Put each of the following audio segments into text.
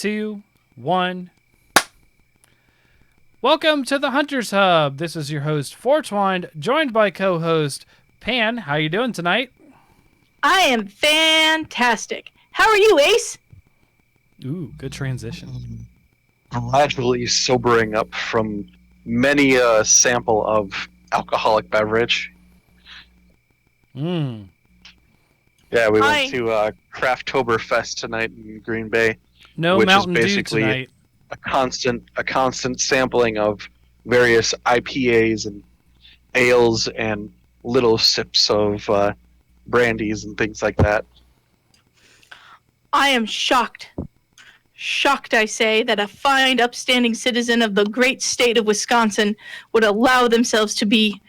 2, 1. Welcome to the Hunters Hub. This is your host, Fortwined, joined by co-host Pan. How you doing tonight? I am fantastic. How are you, Ace? Ooh, good transition. Gradually sobering up from many a sample of alcoholic beverage. Mmm. Yeah, we Hi. went to Crafttoberfest tonight in Green Bay, No which is Mountain Dew basically tonight. a constant sampling of various IPAs and ales and little sips of brandies and things like that. I am shocked. Shocked, I say, that a fine, upstanding citizen of the great state of Wisconsin would allow themselves to be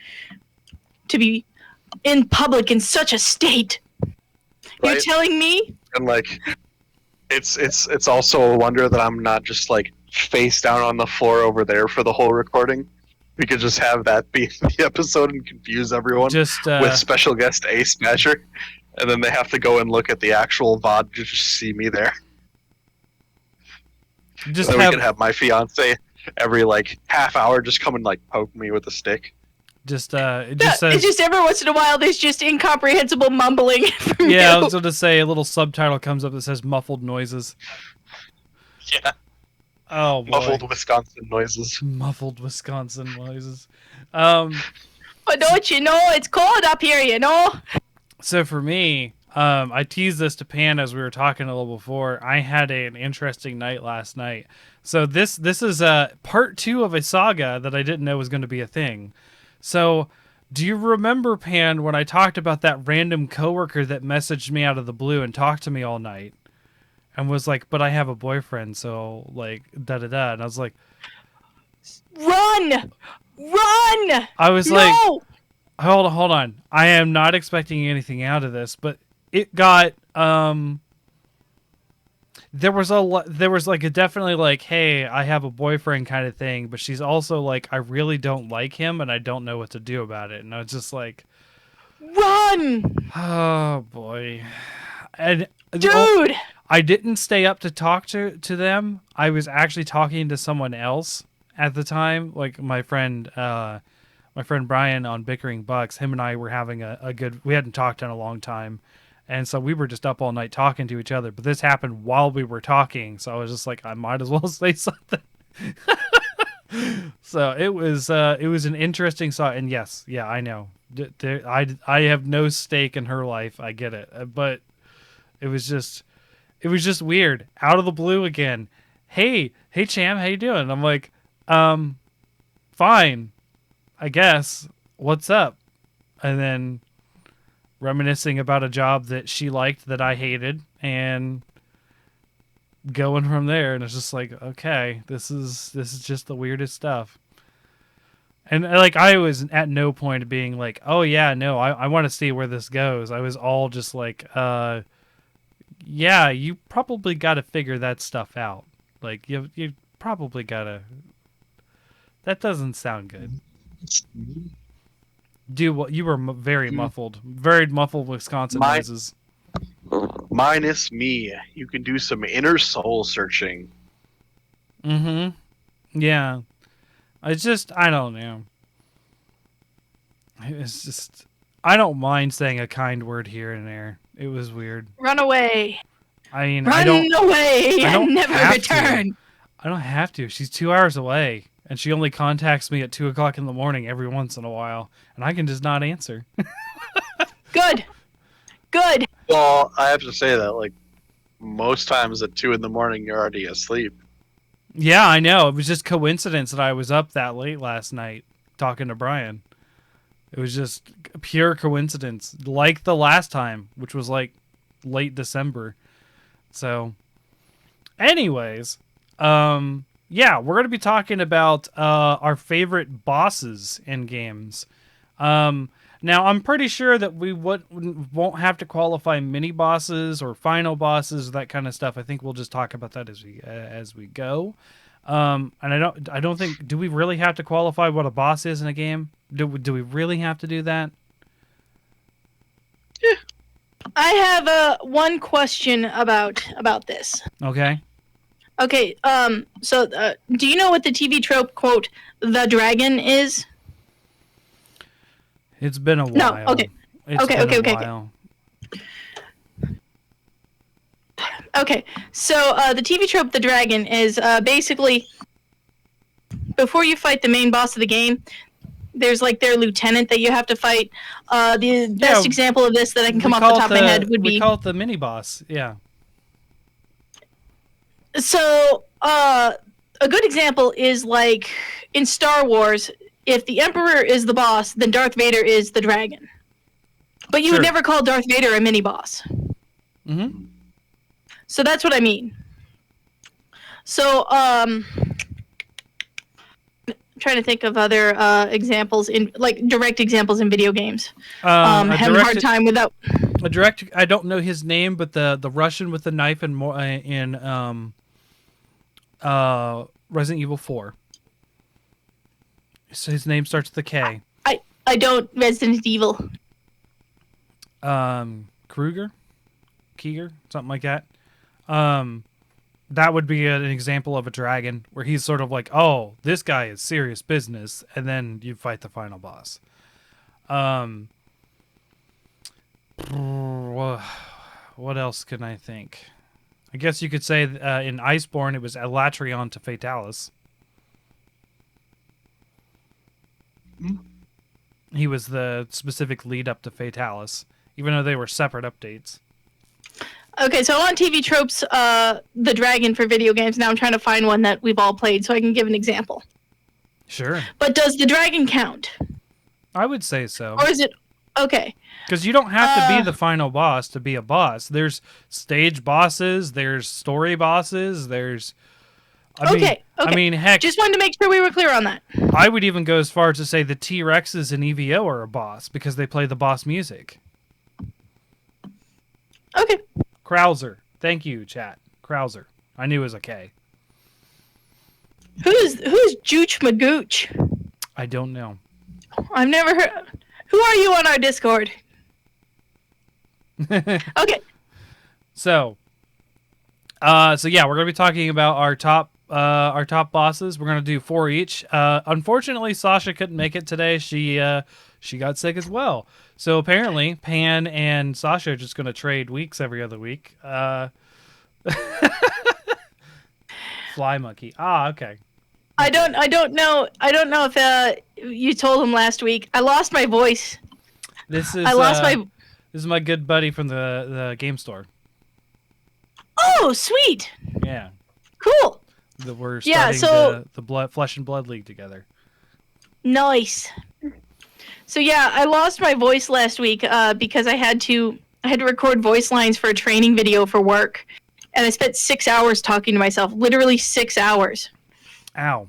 in public in such a state. You're Right? telling me? And like, it's also a wonder that I'm not just like face down on the floor over there for the whole recording. We could just have that be the episode and confuse everyone Just with special guest Ace Smasher, and then they have to go and look at the actual VOD to just see me there. just Then we have could have my fiance every like half hour just come and like poke me with a stick. it No, just says it's just every once in a while there's just incomprehensible mumbling from yeah. I you. was going to say a little subtitle comes up that says muffled noises. Yeah, Oh boy. muffled Wisconsin noises. Muffled Wisconsin noises. But don't you know it's cold up here, you know? So for me, I teased this to Pan as we were talking a little before. I had an interesting night last night. So this is part 2 of a saga that I didn't know was going to be a thing. So do you remember, Pan, when I talked about that random coworker that messaged me out of the blue and talked to me all night and was like, but I have a boyfriend, so like da-da-da. And I was like, Run! Run! I was No! like, hold on. I am not expecting anything out of this, but it got there was like a definitely like, hey, I have a boyfriend kind of thing, but she's also like, I really don't like him and I don't know what to do about it. And I was just like, Run! oh boy. And Dude! I didn't stay up to talk to them. I was actually talking to someone else at the time, like my friend Brian on Bickering Bucks. Him and I were having a good. We hadn't talked in a long time, and so we were just up all night talking to each other. But this happened while we were talking, so I was just like, I might as well say something. So it was an interesting thought, and yes, yeah, I know. I have no stake in her life. I get it, but it was just weird. Out of the blue again. Hey Cham, how you doing? I'm like, fine, I guess. What's up? And then reminiscing about a job that she liked that I hated and going from there. And it's just like, okay, this is just the weirdest stuff. And like, I was at no point being like, oh yeah, no, I want to see where this goes. I was all just like, yeah, you probably got to figure that stuff out. Like, you probably got to. That doesn't sound good. Dude, you were very muffled. Very muffled Wisconsin noises. Minus me, you can do some inner soul searching. Mm-hmm. Yeah. I don't know. It's just, I don't mind saying a kind word here and there. It was weird. Run away! I mean, Run away and never return! I don't have to. She's 2 hours away, and she only contacts me at 2 o'clock in the morning every once in a while, and I can just not answer. Good! Well, I have to say that like most times at 2 a.m, you're already asleep. Yeah, I know. It was just coincidence that I was up that late last night talking to Brian. It was just pure coincidence, like the last time, which was like late December. So, anyways, yeah, we're going to be talking about our favorite bosses in games. Now, I'm pretty sure that we won't have to qualify mini bosses or final bosses, that kind of stuff. I think we'll just talk about that as we go. And I don't think. Do we really have to qualify what a boss is in a game? Do we really have to do that? I have one question about this. Okay. Okay. So, do you know what the TV trope quote "the dragon" is? It's been a No. while. Okay. It's Okay, been okay, a okay, while. Okay. So, the TV trope "the dragon" is basically before you fight the main boss of the game, there's like their lieutenant that you have to fight. The best example of this that I can come off the top of my head would we be call it the mini boss. Yeah. so. A good example is like in Star Wars. If the Emperor is the boss, then Darth Vader is the dragon. But you would Sure. never call Darth Vader a mini boss. Mm-hmm. So that's what I mean. So, trying to think of other examples in like direct examples in video games. Having a hard time without. A direct. I don't know his name, but the Russian with the knife in Resident Evil 4. So his name starts with a K. I don't Resident Evil. Kruger, something like that. That would be an example of a dragon where he's sort of like, oh, this guy is serious business, and then you fight the final boss. What else can I think? I guess you could say in Iceborne it was Elatrion to Fatalis. He was the specific lead up to Fatalis, even though they were separate updates. Okay, so on TV tropes, the dragon for video games. Now I'm trying to find one that we've all played so I can give an example. Sure. But does the dragon count? I would say so. Or is it okay? Because you don't have to be the final boss to be a boss. There's stage bosses, there's story bosses, there's... I mean, heck, Just wanted to make sure we were clear on that. I would even go as far as to say the T-Rexes in EVO are a boss because they play the boss music. Okay. Krauser. Thank you, chat. Krauser. I knew it was a K. Who's Jooch Magooch? I don't know. I've never heard. Who are you on our Discord? Okay. So yeah, we're gonna be talking about our top bosses. We're gonna do 4 each. Unfortunately, Sasha couldn't make it today. She got sick as well. So apparently, Pan and Sasha are just gonna trade weeks every other week. Fly monkey. Ah, okay. I don't know if you told him last week. I lost my voice. This is This is my good buddy from the game store. Oh, sweet. Yeah. Cool. We're starting the Flesh and Blood League together. Nice. So yeah, I lost my voice last week because I had to record voice lines for a training video for work, and I spent 6 hours talking to myself. Literally 6 hours. Ow.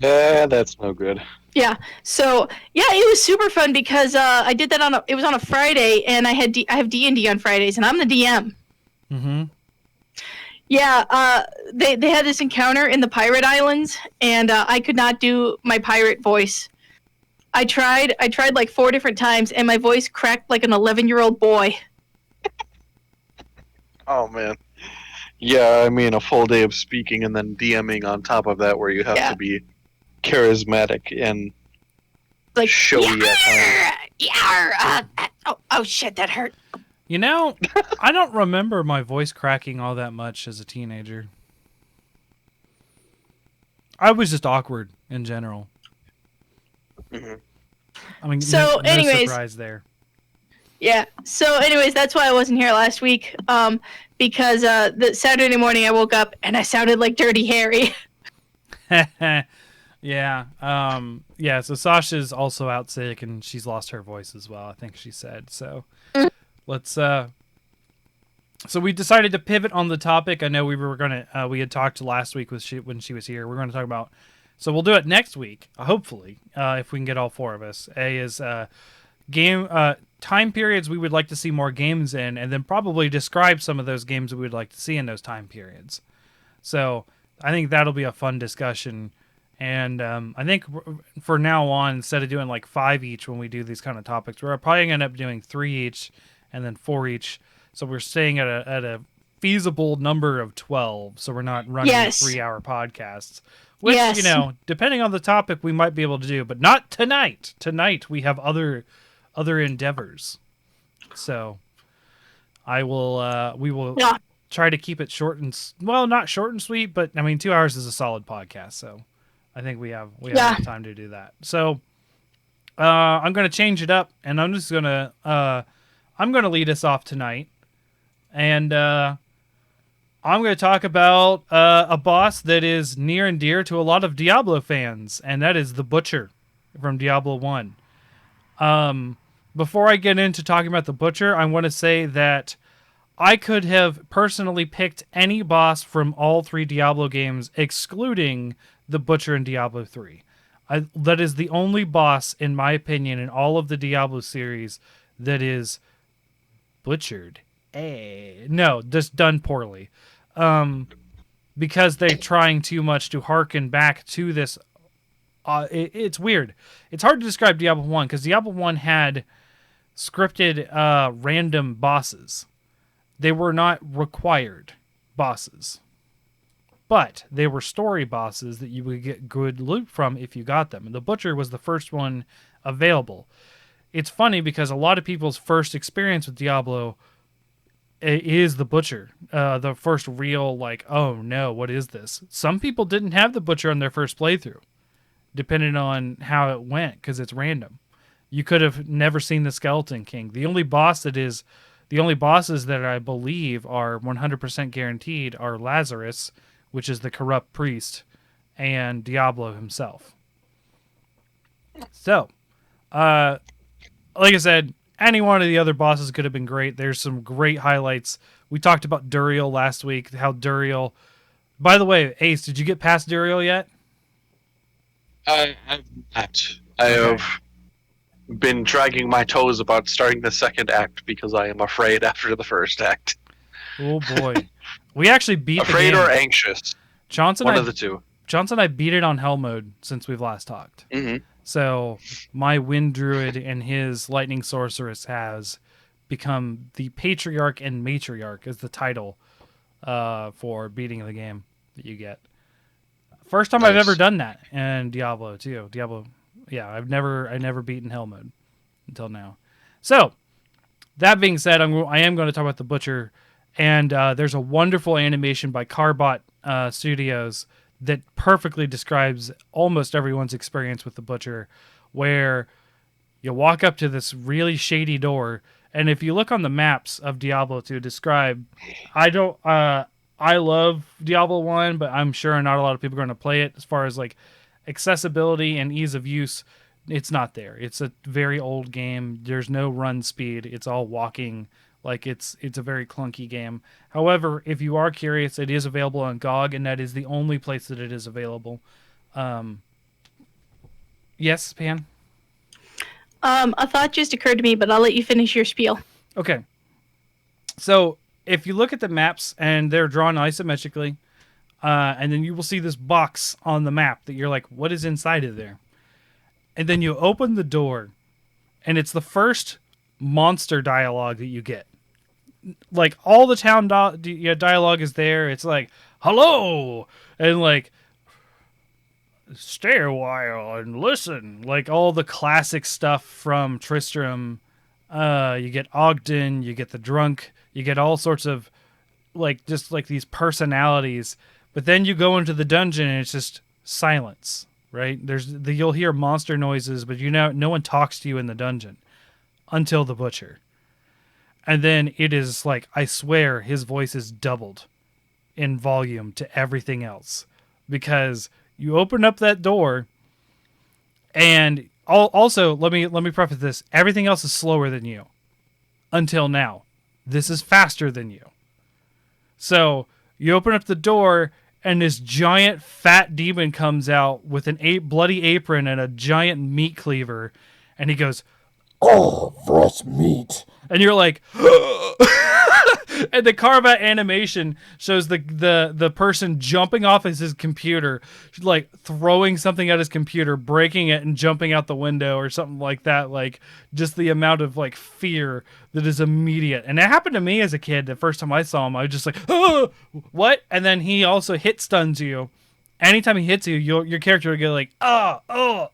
Yeah, that's no good. Yeah. So yeah, it was super fun because I did that it was on a Friday, and I have D&D on Fridays, and I'm the DM. Mm-hmm. Yeah. They had this encounter in the Pirate Islands, and I could not do my pirate voice. I tried like 4 different times, and my voice cracked like an 11-year-old boy. Oh man. Yeah, I mean a full day of speaking and then DMing on top of that, where you have to be charismatic and like showy at times. Oh shit, that hurt. You know, I don't remember my voice cracking all that much as a teenager. I was just awkward in general. Mm-hmm. I mean, so no anyways, surprise there. Yeah. So anyways, that's why I wasn't here last week. Because the Saturday morning I woke up and I sounded like Dirty Harry. Yeah. Yeah. So Sasha's also out sick and she's lost her voice as well, I think she said. So let's. So we decided to pivot on the topic. I know we had talked last week when she was here. We're going to talk about. So we'll do it next week, hopefully, if we can get all 4 of us. A is game time periods we would like to see more games in, and then probably describe some of those games we would like to see in those time periods. So I think that'll be a fun discussion. And I think for now on, instead of doing like 5 each when we do these kind of topics, we're probably going to end up doing 3 each and then 4 each. So we're staying at a feasible number of 12, so we're not running Yes. 3-hour podcasts. Which, Yes. depending on the topic, we might be able to do, but not tonight. Tonight we have other endeavors. So we will Yeah. try to keep it short and not short and sweet, but I mean 2 hours is a solid podcast, so I think we have enough time to do that. So I'm going to change it up, and I'm just going to lead us off tonight, and I'm going to talk about a boss that is near and dear to a lot of Diablo fans, and that is the Butcher from Diablo 1. Before I get into talking about the Butcher, I want to say that I could have personally picked any boss from all 3 Diablo games, excluding the Butcher in Diablo 3. That is the only boss, in my opinion, in all of the Diablo series that is butchered. No, just done poorly. Because they're trying too much to harken back to this. It's weird. It's hard to describe Diablo 1 because Diablo 1 had scripted random bosses. They were not required bosses, but they were story bosses that you would get good loot from if you got them. And the Butcher was the first one available. It's funny because a lot of people's first experience with Diablo is the Butcher. The first real, like, oh no, what is this? Some people didn't have the Butcher on their first playthrough, depending on how it went, because it's random. You could have never seen the Skeleton King. The only bosses that I believe are 100% guaranteed are Lazarus, which is the corrupt priest, and Diablo himself. So, like I said, any one of the other bosses could have been great. There's some great highlights. We talked about Duriel last week, how Duriel... By the way, Ace, did you get past Duriel yet? I have not. I have been dragging my toes about starting the second act because I am afraid after the first act. Oh boy. We actually beat Afraid the game. or anxious. One of the two. Johnson and I beat it on Hell mode since we've last talked. Mm-hmm. So my Wind Druid and his Lightning Sorceress has become the Patriarch and Matriarch is the title for beating the game that you get. First time I've ever done that in Diablo too. I never beaten Hell mode until now. So that being said, I am going to talk about the Butcher, and there's a wonderful animation by Carbot Studios that perfectly describes almost everyone's experience with the Butcher, where you walk up to this really shady door, and if you look on the maps of Diablo to describe, I love Diablo 1, but I'm sure not a lot of people are going to play it. As far as like accessibility and ease of use, it's not there. It's a very old game. There's no run speed. It's all walking. Like it's a very clunky game. However, if you are curious, it is available on GOG, and that is the only place that it is available. Yes, Pan? A thought just occurred to me, but I'll let you finish your spiel. Okay. So if you look at the maps and they're drawn isometrically, and then you will see this box on the map that you're like, what is inside of there? And then you open the door, and it's the first monster dialogue that you get. Like, all the town dialogue is there. It's like, hello! And like, stay a while and listen. Like, all the classic stuff from Tristram. You get Ogden, you get the drunk, you get all sorts of, like, just like these personalities. But then you go into the dungeon and it's just silence, right? You'll hear monster noises, but no one talks to you in the dungeon until the Butcher. And then it is like, I swear his voice is doubled in volume to everything else, because you open up that door, and also let me preface this: everything else is slower than you until now. This is faster than you. So you open up the door, and this giant fat demon comes out with an bloody apron and a giant meat cleaver, and he goes, "Oh, fresh meat!" And you're like, And the combat animation shows the person jumping off his computer, like throwing something at his computer, breaking it, and jumping out the window or something like that. Like just the amount of like fear that is immediate. And it happened to me as a kid. The first time I saw him, I was just like, oh, what? And then he also hit stuns you. Anytime he hits you, your character will get like, and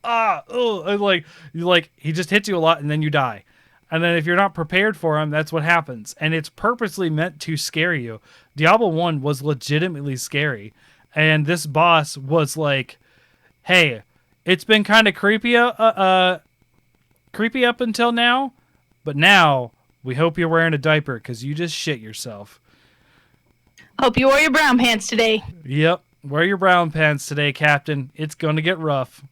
like he just hits you a lot, and then you die. And then if you're not prepared for him, that's what happens. And it's purposely meant to scare you. Diablo 1 was legitimately scary. And this boss was like, hey, it's been kind of creepy creepy up until now, but now we hope you're wearing a diaper because you just shit yourself. Hope you wore your brown pants today. Yep. Wear your brown pants today, Captain. It's going to get rough.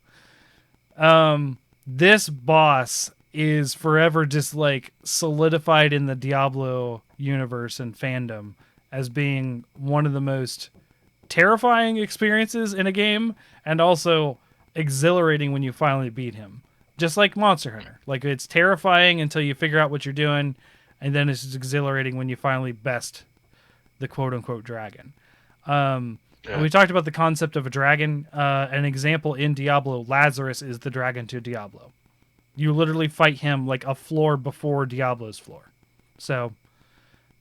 This boss is forever just like solidified in the Diablo universe and fandom as being one of the most terrifying experiences in a game, and also exhilarating when you finally beat him. Just like Monster Hunter. Like, it's terrifying until you figure out what you're doing, and then it's just exhilarating when you finally best the quote-unquote dragon. We talked about the concept of a dragon. An example in Diablo, Lazarus is the dragon to Diablo. You literally fight him like a floor before Diablo's floor. So,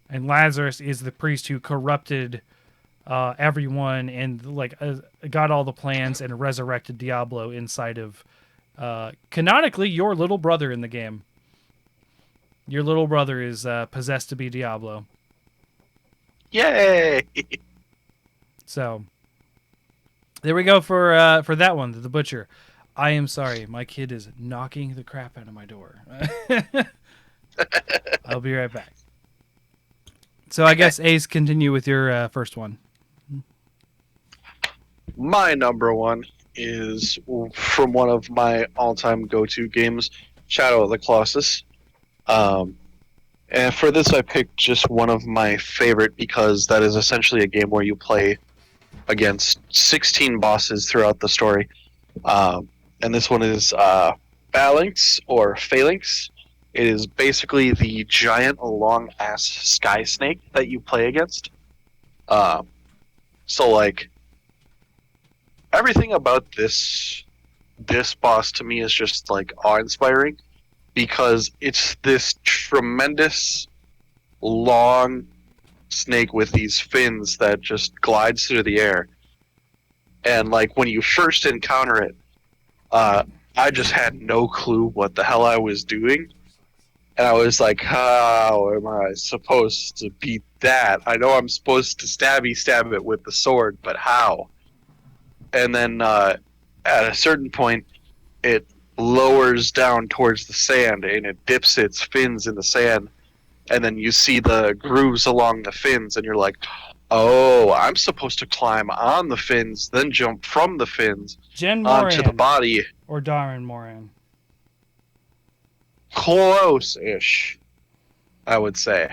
and Lazarus is the priest who corrupted everyone and like got all the plans and resurrected Diablo inside of canonically your little brother in the game. Your little brother is possessed to be Diablo. Yay! So there we go for that one, the butcher. I am sorry, my kid is knocking the crap out of my door. I'll be right back. So I guess Ace, continue with your first one. My number one is from one of my all-time go-to games, Shadow of the Colossus. And for this, I picked just one of my favorite because that is essentially a game where you play against 16 bosses throughout the story. And this one is Phalanx or Phalanx. It is basically the giant long-ass sky snake that you play against. So, like, everything about this boss to me is just, like, awe-inspiring because it's this tremendous, long snake with these fins that just glides through the air. And, like, when you first encounter it, I just had no clue what the hell I was doing. And I was like, how am I supposed to beat that? I know I'm supposed to stab it with the sword, but how? And then at a certain point, it lowers down towards the sand and it dips its fins in the sand. And then you see the grooves along the fins, and you're like, oh, I'm supposed to climb on the fins, then jump from the fins Jen Moran, onto the body. or Darren Moran. Close-ish, I would say.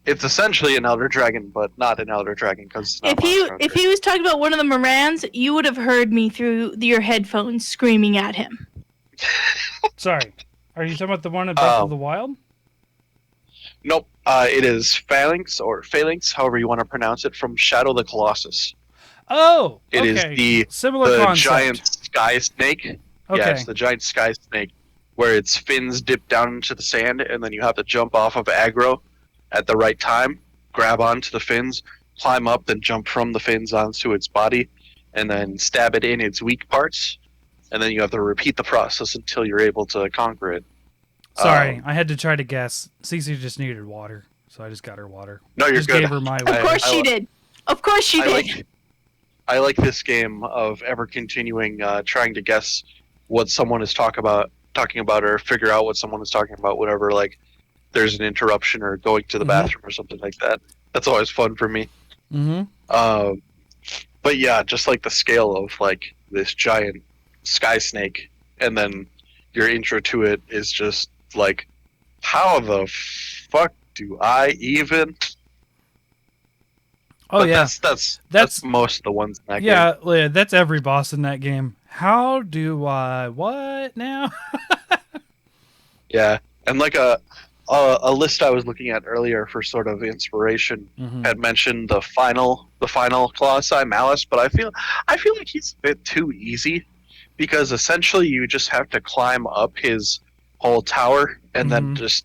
It's essentially an Elder Dragon, but not an Elder Dragon because it's not If he was talking about one of the Morans, you would have heard me through your headphones screaming at him. Sorry, are you talking about the one in Breath of the Wild? Nope. It is Phalanx, or Phalanx, however you want to pronounce it, from Shadow of the Colossus. Oh, It is okay. Similar the concept. giant sky snake. Okay. Yes, the giant sky snake, where its fins dip down into the sand, and then you have to jump off of aggro at the right time, grab onto the fins, climb up, then jump from the fins onto its body, and then stab it in its weak parts, and then you have to repeat the process until you're able to conquer it. Sorry, I had to try to guess. Cece just needed water, so I just got her water. No, you're just good. Gave her my Of water. course she did. Of course she did. I like this game of ever continuing trying to guess what someone is talking about, or figure out what someone is talking about. Whatever, like there's an interruption or going to the bathroom or something like that. That's always fun for me. Mm-hmm. But yeah, just like the scale of like this giant sky snake, and then your intro to it is just like, how the fuck do I even? Oh, but yeah. That's most of the ones in that game. Yeah, that's every boss in that game. How do I what now? Yeah, and like a a list I was looking at earlier for sort of inspiration Mhm. had mentioned the final Colossi Malice, but I feel like he's a bit too easy because essentially you just have to climb up his whole tower and then Mhm. just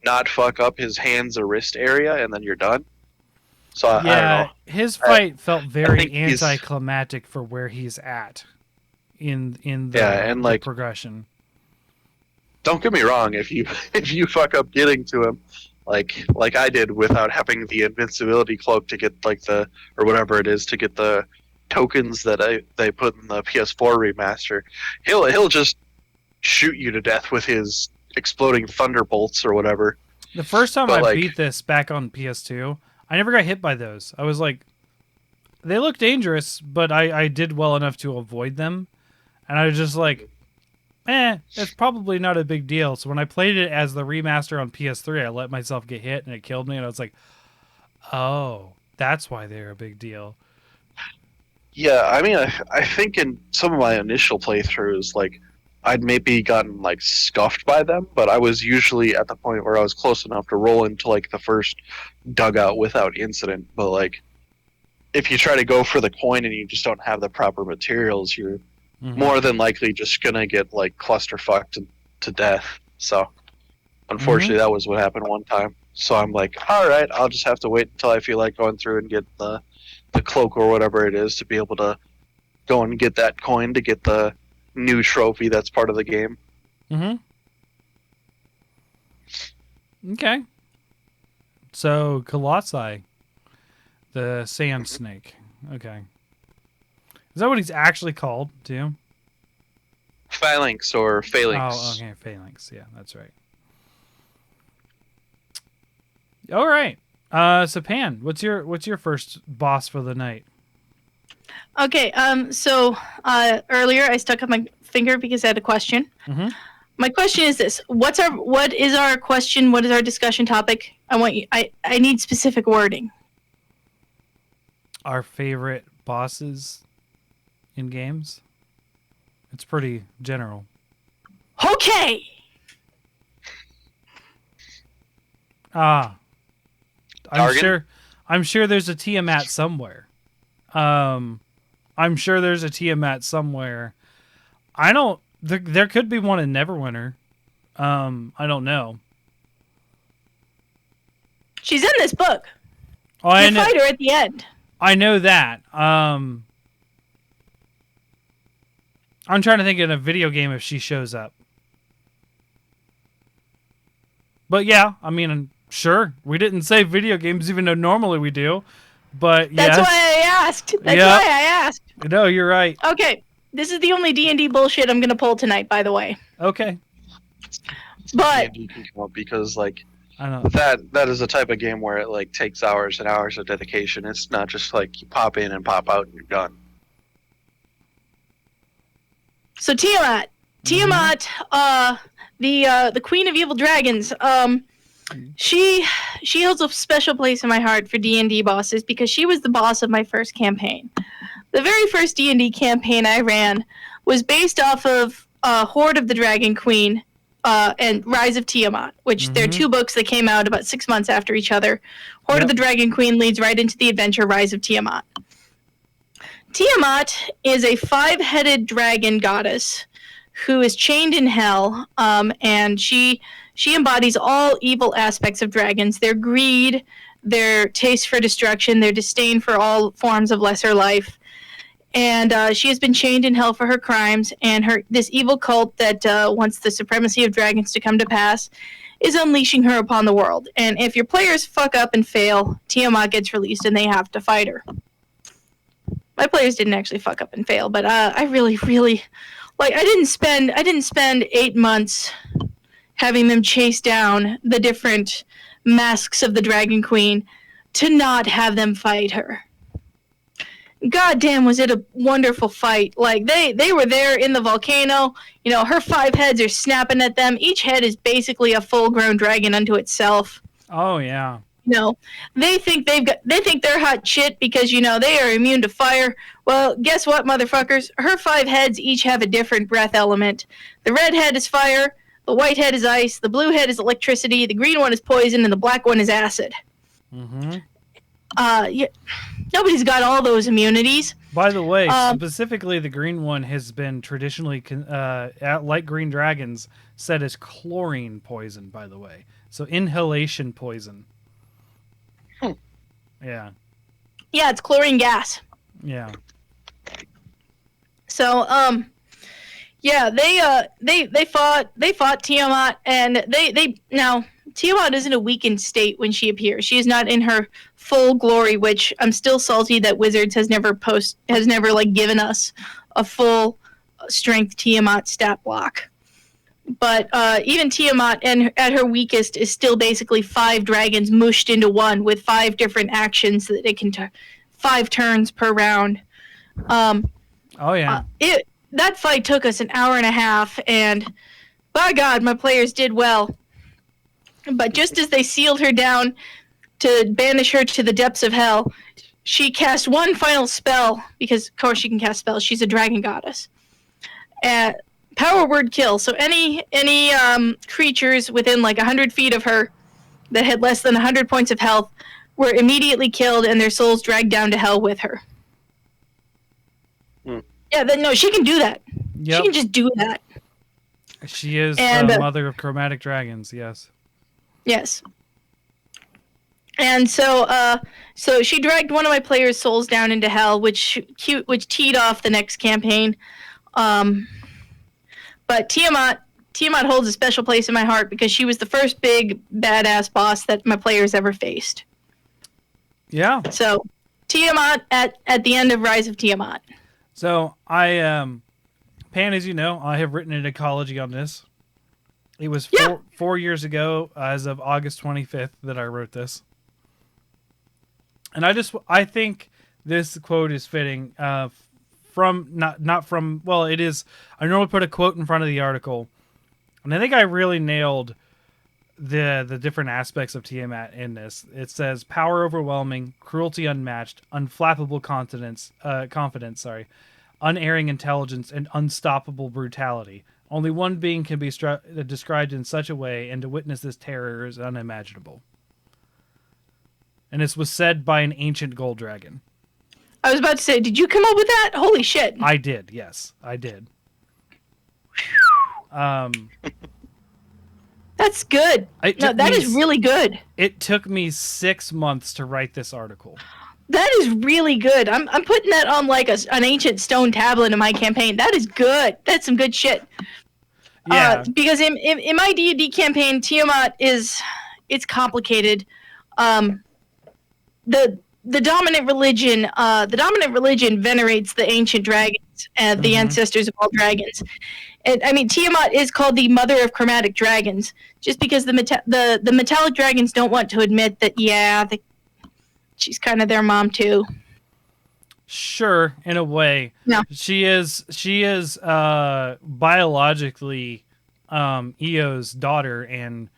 not fuck up his hands or wrist area, and then you're done. So I don't Yeah, know. his I- fight felt very think he's- anticlimactic for where he's at in the, Yeah, and, the like, progression. Don't get me wrong. If you if you fuck up getting to him, like I did without having the invincibility cloak to get like the or whatever it is to get the tokens that they put in the PS4 remaster, he'll just shoot you to death with his exploding thunderbolts or whatever. The first time But, I like- beat this back on PS2, I never got hit by those. I was like, they look dangerous, but I did well enough to avoid them. And I was just like, it's probably not a big deal. So when I played it as the remaster on PS3, I let myself get hit and it killed me. And I was like, oh, that's why they're a big deal. Yeah, I mean, I think in some of my initial playthroughs, like I'd maybe gotten like scuffed by them, but I was usually at the point where I was close enough to roll into like the first dugout without incident. But like, if you try to go for the coin and you just don't have the proper materials, you're Mhm. more than likely just gonna get like clusterfucked to death. So, unfortunately, that was what happened one time. So I'm like, all right, I'll just have to wait until I feel like going through and get the cloak or whatever it is to be able to go and get that coin to get the new trophy that's part of the game. Mm-hmm. Okay. So Colossi, the sand snake. Okay. Is that what he's actually called too? Phalanx or Phalanx. Oh, okay, Phalanx. Yeah, that's right. All right. So Pan, what's your first boss for the night? Okay, so earlier I stuck up my finger because I had a question. Mhm. My question is this: what is our question? What is our discussion topic? I need specific wording. Our favorite bosses in games? It's pretty general. Okay. I'm Targan? I'm sure there's a Tiamat somewhere. I'm sure there's a Tiamat somewhere. There could be one in Neverwinter. I don't know. She's in this book. Oh, You fight her at the end. I know that. I'm trying to think in a video game if she shows up. But yeah, I mean, sure. We didn't say video games, even though normally we do. But That's yes. why I asked. That's Yep. why I asked. No, you're right. Okay, this is the only D&D bullshit I'm gonna pull tonight, by the way. Okay. But D&D can come up because like I know. that is the type of game where it like takes hours and hours of dedication. It's not just like you pop in and pop out and you're done. so Tiamat, the queen of evil dragons. She holds a special place in my heart for D&D bosses because she was the boss of my first campaign. The very first D&D campaign I ran was based off of Horde of the Dragon Queen and Rise of Tiamat, which they're two books that came out about 6 months after each other. Horde of the Dragon Queen leads right into the adventure Rise of Tiamat. Tiamat is a 5-headed dragon goddess who is chained in hell, and she embodies all evil aspects of dragons: their greed, their taste for destruction, their disdain for all forms of lesser life. And she has been chained in hell for her crimes, and this evil cult that wants the supremacy of dragons to come to pass is unleashing her upon the world. And if your players fuck up and fail, Tiamat gets released and they have to fight her. My players didn't actually fuck up and fail, but I really, really, like, I didn't spend 8 months having them chase down the different masks of the Dragon Queen to not have them fight her. God damn, was it a wonderful fight. Like, they were there in the volcano. You know, her 5 heads are snapping at them. Each head is basically a full-grown dragon unto itself. Oh yeah. You know, they think they're hot shit because, you know, they are immune to fire. Well, guess what, motherfuckers? Her 5 heads each have a different breath element. The red head is fire, The white head is ice. The blue head is electricity. The green one is poison, and the black one is acid. Mm-hmm. Yeah, nobody's got all those immunities. By the way, specifically the green one has been traditionally, like green dragons, said as chlorine poison, by the way. So inhalation poison. Yeah. Yeah, it's chlorine gas. Yeah. So, yeah, they fought Tiamat, and they now Tiamat is in a weakened state when she appears. She is not in her full glory, which I'm still salty that Wizards has never like given us a full strength Tiamat stat block. But even Tiamat, and at her weakest, is still basically 5 dragons mushed into one with 5 different actions that it can 5 turns per round. Oh yeah. That fight took us an hour and a half, and by God, my players did well. But just as they sealed her down to banish her to the depths of hell, she cast one final spell, because of course she can cast spells. She's a dragon goddess. Power word kill. So any creatures within like 100 feet of her that had less than 100 points of health were immediately killed and their souls dragged down to hell with her. Yeah, no, she can do that. Yep. She can just do that. She is the mother of chromatic dragons, yes. Yes. And so she dragged one of my players' souls down into hell, which teed off the next campaign. But Tiamat holds a special place in my heart because she was the first big badass boss that my players ever faced. Yeah. So Tiamat at the end of Rise of Tiamat. So I, Pan, as you know, I have written an ecology on this. It was 4 years ago, as of August 25th, that I wrote this. And I think this quote is fitting. Not from. Well, it is. I normally put a quote in front of the article, and I think I really nailed the different aspects of Tiamat in this. It says power overwhelming, cruelty unmatched, unflappable confidence, unerring intelligence, and unstoppable brutality. Only one being can be described in such a way, and to witness this terror is unimaginable. And this was said by an ancient gold dragon. I was about to say, did you come up with that? Holy shit. I did, yes. I did. That's good. That is really good. It took me 6 months to write this article. That is really good. I'm putting that on like an ancient stone tablet in my campaign. That is good. That's some good shit. Yeah. Because in my D&D campaign, Tiamat it's complicated. The dominant religion venerates the ancient dragons and the ancestors of all dragons. And I mean, Tiamat is called the mother of chromatic dragons, just because the metallic dragons don't want to admit that. She's kind of their mom too. Sure, in a way. No. She is biologically Eo's daughter and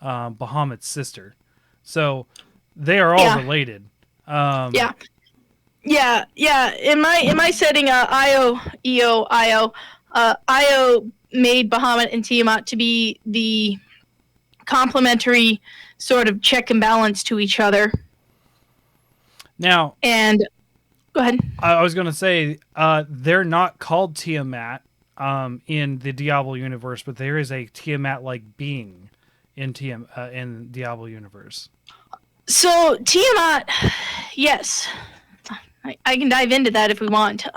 Bahamut's sister. So they are all related. Yeah. In my setting, Io made Bahamut and Tiamat to be the complementary sort of check and balance to each other. Now, and go ahead. I was going to say they're not called Tiamat in the Diablo universe, but there is a Tiamat-like being in Diablo universe. So Tiamat, yes, I can dive into that if we want.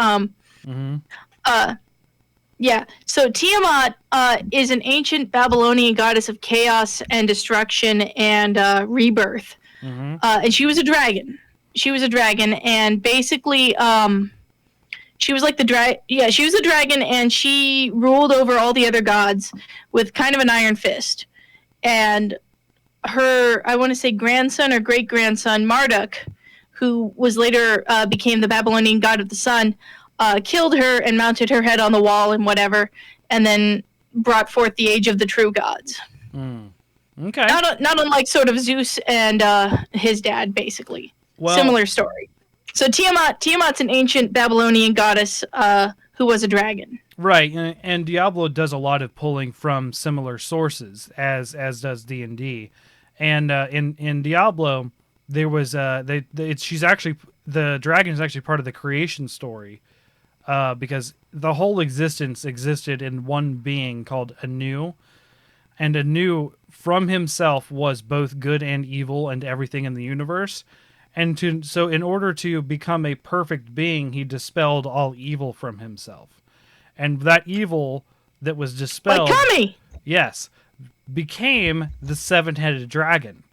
Yeah. So Tiamat is an ancient Babylonian goddess of chaos and destruction and rebirth, and she was a dragon. And basically, she was like she was a dragon, and she ruled over all the other gods with kind of an iron fist. And her, I want to say grandson or great-grandson, Marduk, who was later became the Babylonian god of the sun, killed her and mounted her head on the wall and whatever, and then brought forth the age of the true gods. Okay. Not unlike sort of Zeus and his dad, basically. Well, similar story. So Tiamat's an ancient Babylonian goddess who was a dragon. Right, and Diablo does a lot of pulling from similar sources, as does D&D, and in Diablo there was she's actually the dragon is actually part of the creation story, because the whole existence existed in one being called Anu, and Anu from himself was both good and evil and everything in the universe, so in order to become a perfect being, he dispelled all evil from himself. And that evil that was dispelled, Like Kami! yes, became the seven-headed dragon.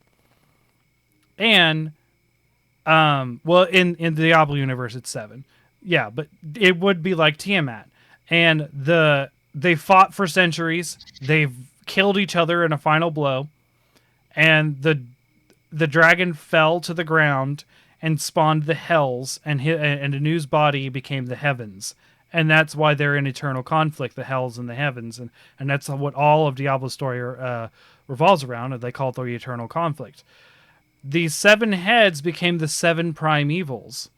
And, well, in the Diablo universe, it's 7. Yeah, but it would be like Tiamat. And they fought for centuries. They've killed each other in a final blow. And the dragon fell to the ground and spawned the hells, and Anu's body became the heavens. And that's why they're in eternal conflict, the hells and the heavens, and that's what all of Diablo's story revolves around, and they call it the eternal conflict. The 7 heads became the 7 prime evils,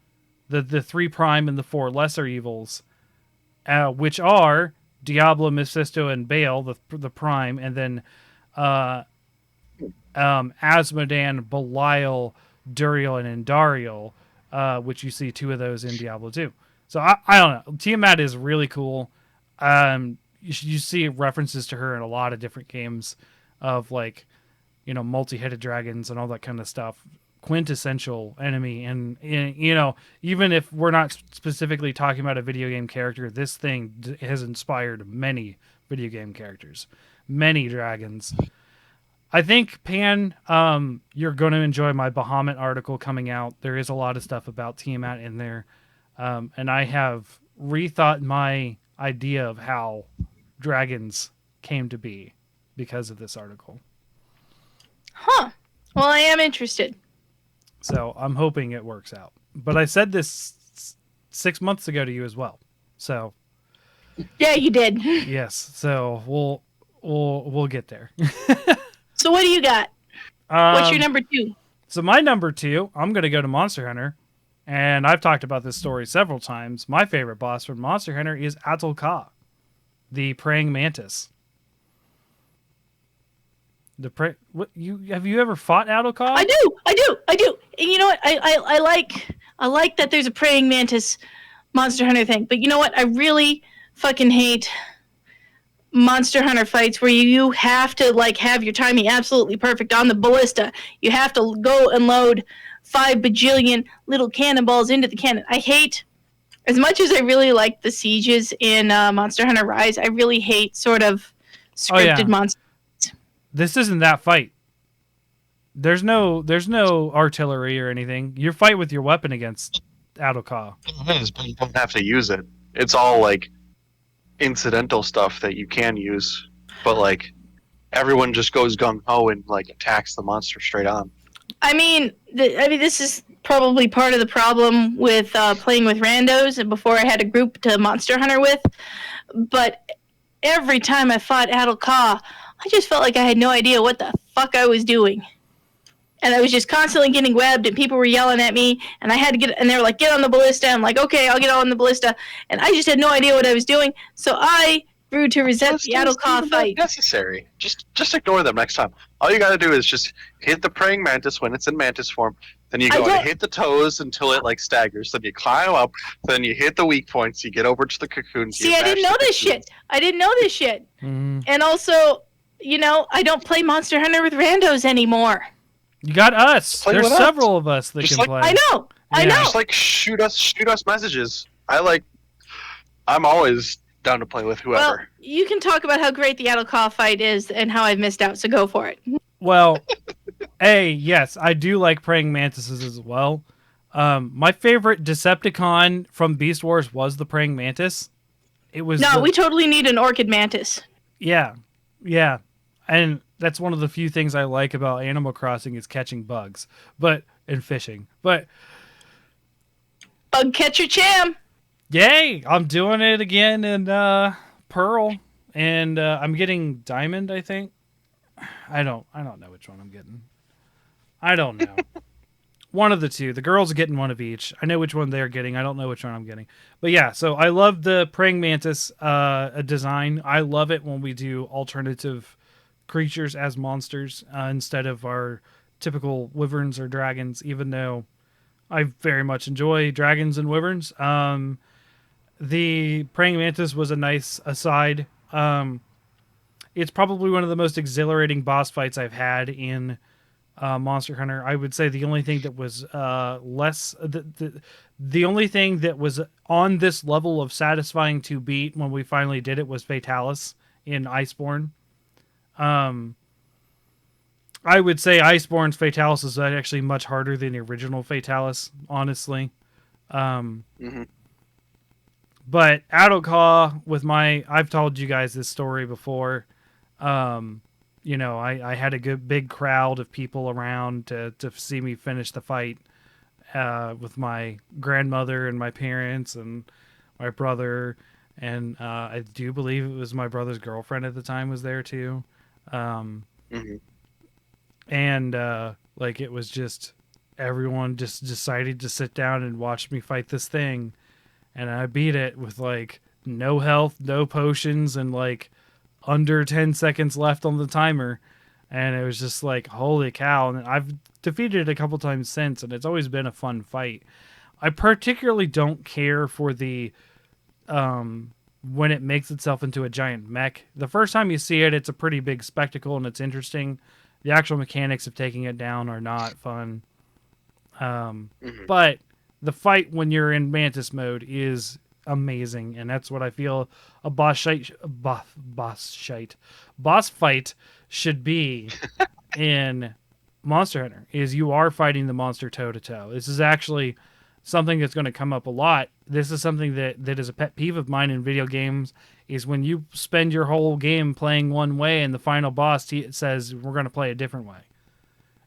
the 3 prime and the 4 lesser evils, which are Diablo, Mephisto, and Baal, the prime, and then Asmodan, Belial, Duriel, and Endariel, which you see 2 of those in Diablo 2. So I don't know. Tiamat is really cool. You see references to her in a lot of different games of, like, you know, multi-headed dragons and all that kind of stuff. Quintessential enemy, and you know, even if we're not specifically talking about a video game character, this thing has inspired many video game characters, many dragons. I think, Pan, you're going to enjoy my Bahamut article coming out. There is a lot of stuff about Tiamat in there. And I have rethought my idea of how dragons came to be because of this article. Huh. Well, I am interested. So I'm hoping it works out. But I said this 6 months ago to you as well. So Yeah, you did. yes. So we'll get there. So what do you got? What's your number 2? So my number 2, I'm going to go to Monster Hunter. And I've talked about this story several times. My favorite boss from Monster Hunter is Atul-Ka, the praying mantis. Have you ever fought Atul-Ka? I do. And you know what? I like that there's a praying mantis Monster Hunter thing. But you know what? I really fucking hate Monster Hunter fights where you have to, like, have your timing absolutely perfect on the ballista. You have to go and load 5 bajillion little cannonballs into the cannon. I hate, as much as I really like the sieges in Monster Hunter Rise, I really hate sort of scripted monsters. This isn't that fight. There's no artillery or anything. You fight with your weapon against Atul-Ka. It is, but you don't have to use it. It's all, like, incidental stuff that you can use, but, like, everyone just goes gung-ho and, like, attacks the monster straight on. I mean, this is probably part of the problem with playing with randos and before I had a group to Monster Hunter with. But every time I fought Atul-Ka, I just felt like I had no idea what the fuck I was doing. And I was just constantly getting webbed, and people were yelling at me, and I had to get, and they were like, get on the ballista. I'm like, okay, I'll get on the ballista. And I just had no idea what I was doing. So I grew to resent the Atul-Ka fight. Necessary. Just ignore them next time. All you gotta do is just hit the praying mantis when it's in mantis form. Then you go and hit the toes until it, like, staggers. Then you climb up. Then you hit the weak points. You get over to the cocoon. See, I didn't know this shit. Mm-hmm. And also, you know, I don't play Monster Hunter with randos anymore. You got us. Play There's with us. several of us that Just can like- play. I know. Just, like, shoot us messages. I'm always down to play with whoever. Well, you can talk about how great the Atul-Ka fight is and how I've missed out, so go for it. Well, yes, I do like praying mantises as well. My favorite Decepticon from Beast Wars was the praying mantis. It was we totally need an orchid mantis. Yeah, and that's one of the few things I like about Animal Crossing is catching bugs, and fishing. But Bug catcher Cham. yay, I'm doing it again in Pearl, and I'm getting Diamond, I think. I don't know which one I'm getting. I don't know. One of the two. The girls are getting one of each. I know which one they're getting. I don't know which one I'm getting. But yeah, so I love the praying mantis design. I love it when we do alternative creatures as monsters instead of our typical wyverns or dragons, even though I very much enjoy dragons and wyverns. The praying mantis was a nice aside. It's probably one of the most exhilarating boss fights I've had in Monster Hunter. I would say the only thing that was the only thing that was on this level of satisfying to beat when we finally did it was Fatalis in Iceborne. I would say Iceborne's Fatalis is actually much harder than the original Fatalis, honestly. But Adokar, with I've told you guys this story before. You know, I had a big crowd of people around to see me finish the fight with my grandmother and my parents and my brother. And I do believe it was my brother's girlfriend at the time was there too. And like it was just everyone just decided to sit down and watch me fight this thing. And I beat it with like no health, no potions, and like under 10 seconds left on the timer. And it was just like, holy cow. And I've defeated it a couple times since, and it's always been a fun fight. I particularly don't care for the when it makes itself into a giant mech. The first time you see it, it's a pretty big spectacle and it's interesting. The actual mechanics of taking it down are not fun. But the fight when you're in Mantis mode is amazing, and that's what I feel a boss fight should be in Monster Hunter, is you are fighting the monster toe-to-toe. This is actually something that's going to come up a lot. This is something that is a pet peeve of mine in video games, is when you spend your whole game playing one way and the final boss says, we're going to play a different way.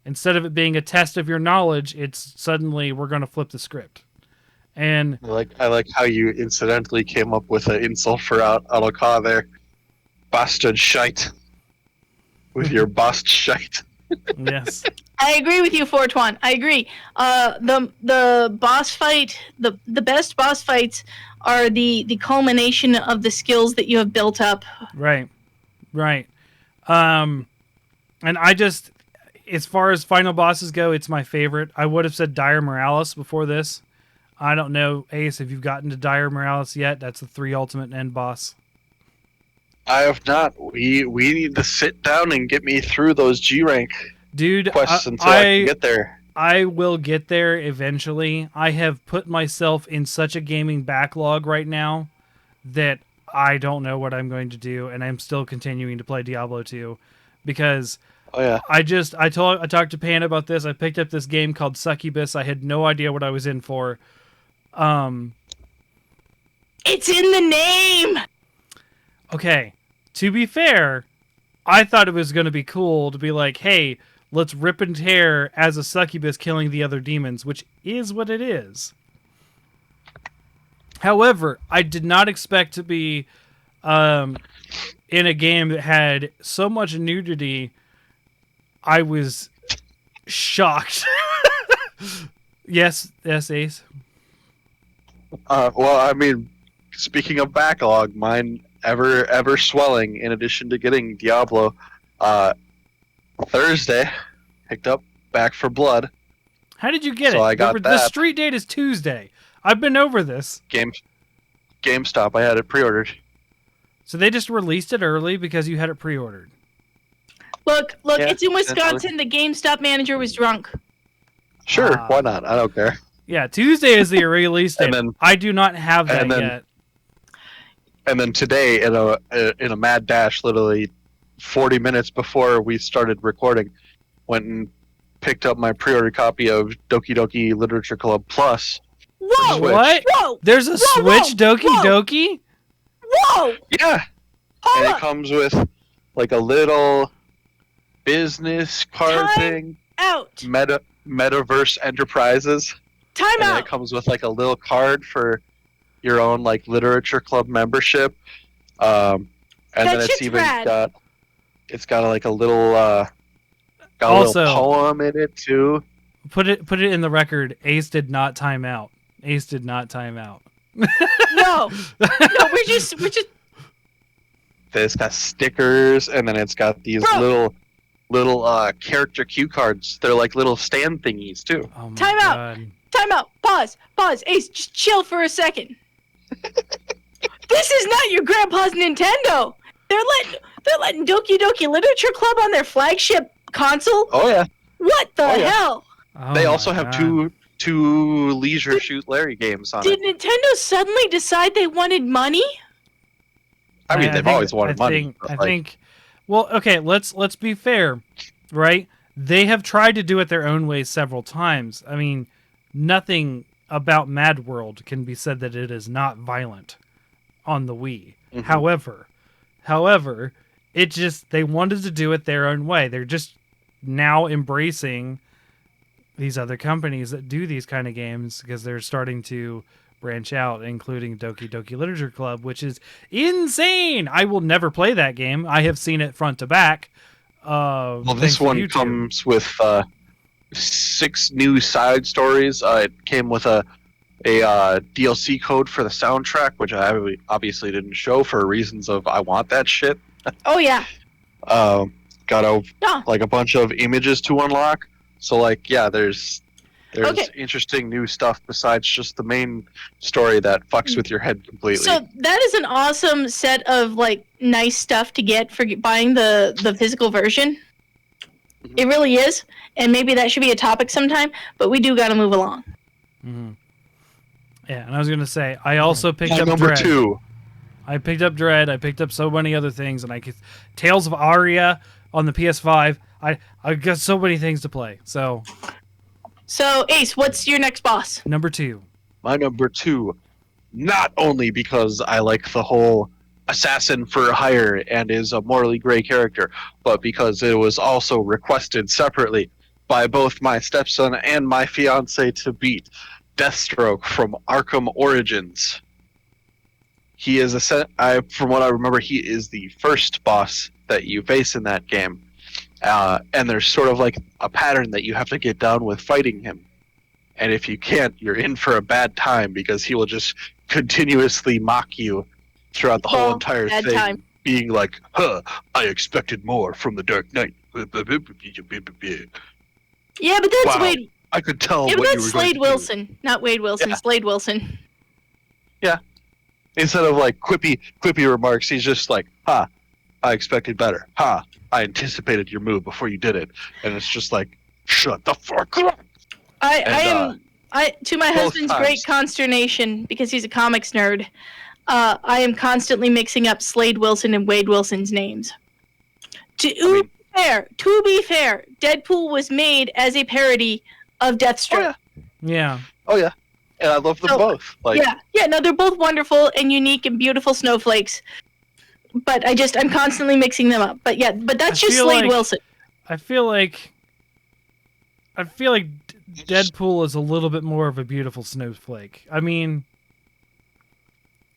Instead of it being a test of your knowledge, it's suddenly, we're going to flip the script. And I like how you incidentally came up with an insult for Adokar there. Bastard shite. With your bast shite. Yes. I agree with you, Fortuan. I agree. The boss fight, the best boss fights are the culmination of the skills that you have built up. Right. And I just, as far as final bosses go, it's my favorite. I would have said Dire Morales before this. I don't know, Ace, if you've gotten to Dire Morales yet. That's the 3 ultimate end boss. I have not. We need to sit down and get me through those G rank quests until I can get there. I will get there eventually. I have put myself in such a gaming backlog right now that I don't know what I'm going to do, and I'm still continuing to play Diablo 2 because I talked to Pan about this. I picked up this game called Succubus. I had no idea what I was in for. It's in the name. Okay, to be fair, I thought it was going to be cool to be like, hey, let's rip and tear as a succubus killing the other demons, which is what it is. However, I did not expect to be in a game that had so much nudity. I was shocked. Yes, Ace. Well, I mean, speaking of backlog, mine ever swelling. In addition to getting Diablo, Thursday picked up Back 4 Blood. How did you get so it? I got the street date is Tuesday. I've been over this. GameStop. I had it pre-ordered. So they just released it early because you had it pre-ordered. Look, yeah, it's in Wisconsin. The GameStop manager was drunk. Sure, why not? I don't care. Yeah, Tuesday is the release date. I do not have that yet. And then today, in a mad dash, literally 40 minutes before we started recording, went and picked up my pre-ordered copy of Doki Doki Literature Club Plus. Whoa! What? Whoa! There's a Switch Doki Doki? Whoa! Yeah. And it comes with like a little business card thing. Out. Metaverse Enterprises. Time out. It comes with like a little card for your own like literature club membership. And then it's even got like a little little poem in it too. put it in the record. Ace did not time out. Ace did not time out. No, we're just. It's got stickers, and then it's got these Bro. little character cue cards. They're like little stand thingies too. Oh my Time out. God. Time out. Pause. Ace, just chill for a second. This is not your grandpa's Nintendo. They're letting Doki Doki Literature Club on their flagship console. Oh yeah. What the Oh, yeah. hell? Oh They my also have God. two Leisure Shoot Larry games on Did it. Nintendo suddenly decide they wanted money? I mean, they've always wanted money. Think, but, I like, think. Well, okay. Let's be fair, right? They have tried to do it their own way several times. I mean, nothing about Mad World can be said that it is not violent on the Wii. Mhm. However, it just they wanted to do it their own way. They're just now embracing these other companies that do these kind of games because they're starting to branch out, including Doki Doki Literature Club, which is insane. I will never play that game. I have seen it front to back. Well, thanks this to one YouTube. comes with 6 new side stories. It came with a DLC code for the soundtrack, which I obviously didn't show for reasons of I want that shit. Oh yeah. Got No. like a bunch of images to unlock. So like yeah, there's Okay. interesting new stuff besides just the main story that fucks with your head completely. So that is an awesome set of like nice stuff to get for buying the physical version. Mhm. It really is, and maybe that should be a topic sometime. But we do got to move along. Mhm. Yeah, and I was gonna say I also picked My up number Dread. 2. I picked up Dread. I picked up so many other things, and Tales of Aria on the PS5. I got so many things to play. So So Ace, what's your next boss? number 2. My number 2, not only because I like the whole assassin for hire and is a morally gray character, but because it was also requested separately by both my stepson and my fiance to beat Deathstroke from Arkham Origins. He is from what I remember, he is the first boss that you face in that game. And there's sort of like a pattern that you have to get down with fighting him. And if you can't, you're in for a bad time because he will just continuously mock you throughout the whole Well, entire bad thing, time. being like, I expected more from the Dark Knight. Yeah, but that's Wow. Wade. I could tell Yeah, but what you that's were going Slade to do. Wilson, not Wade Wilson. Yeah. Slade Wilson. Instead of like quippy remarks, he's just like, I expected better. I anticipated your move before you did it. And it's just like, shut the fuck up. To my both husband's great times. consternation, because he's a comics nerd, I am constantly mixing up Slade Wilson and Wade Wilson's names. To be fair, Deadpool was made as a parody of Deathstroke. Yeah. Oh yeah. And I love them So, both. Like, yeah, no, they're both wonderful and unique and beautiful snowflakes. But I'm constantly mixing them up. But yeah, but that's I just feel Slade like- Wilson. I feel like Deadpool is a little bit more of a beautiful snowflake. I mean,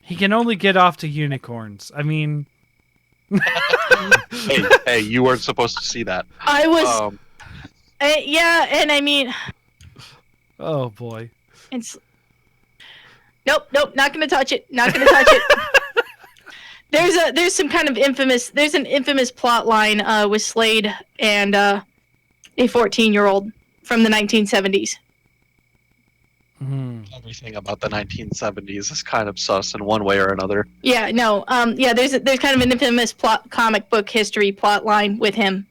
he can only get off to unicorns. I mean, hey, you weren't supposed to see that. I was, yeah, and I mean, oh boy. it's nope, not gonna touch it. Not gonna touch it. There's an infamous plot line with Slade and a 14-year-old from the 1970s. Mhm. Everything about the 1970s is kind of sus in one way or another. Yeah, no, there's kind of an infamous comic book history plot line with him.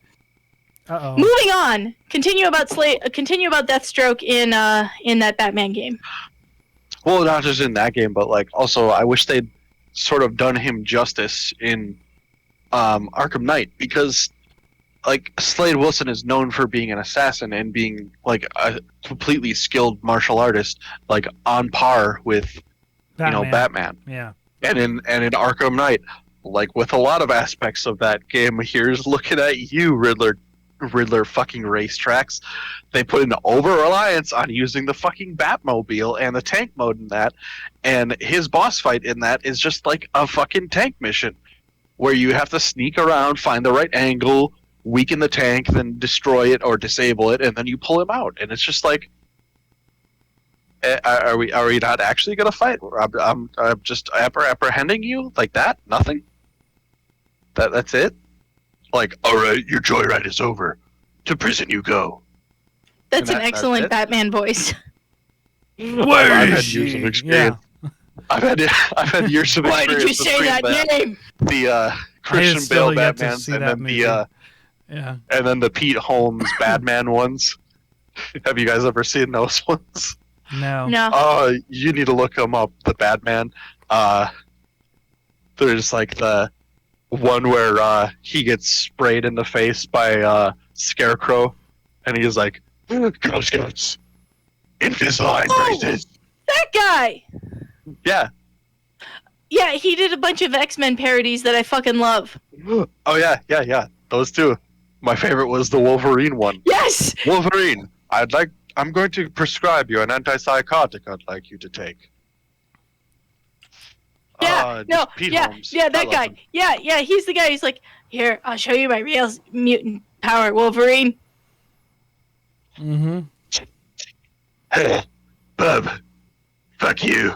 Uh-oh. Moving on, continue about Deathstroke in that Batman game. Well, not just in that game, but like also, I wish they'd sort of done him justice in Arkham Knight, because like Slade Wilson is known for being an assassin and being like a completely skilled martial artist, like on par with Batman. Yeah. And in Arkham Knight, like with a lot of aspects of that game, here's looking at you, Riddler fucking racetracks. They put an over-reliance on using the fucking Batmobile and the tank mode in that, and his boss fight in that is just like a fucking tank mission where you have to sneak around, find the right angle, weaken the tank, then destroy it or disable it, and then you pull him out. And it's just like, are we not actually gonna fight? I'm just apprehending you like that? Nothing? That's it? Like, all right, your joyride is over. To prison you go. That's And an that's excellent it? Batman voice. Where I've is had she? years of experience. I've had years of Why experience. did you say between that name? the Christian still Bale yet to Batmans see and that then movie. Yeah. and then the Pete Holmes Batman ones. Have you guys ever seen those ones? No. No. Oh, you need to look them up. The Batman. There's like the one where he gets sprayed in the face by Scarecrow, and he's like, "Girl Scouts, Invisalign Oh! braces." That guy! Yeah. Yeah, he did a bunch of X-Men parodies that I fucking love. Oh yeah. Those two. My favorite was the Wolverine one. Yes! Wolverine, I'm going to prescribe you an antipsychotic I'd like you to take. Yeah, no, Pete yeah, Holmes. yeah, I that love guy. him. Yeah, he's the guy who's like, here, I'll show you my real mutant power, Wolverine. Mm-hmm. Hey, bub. Fuck you.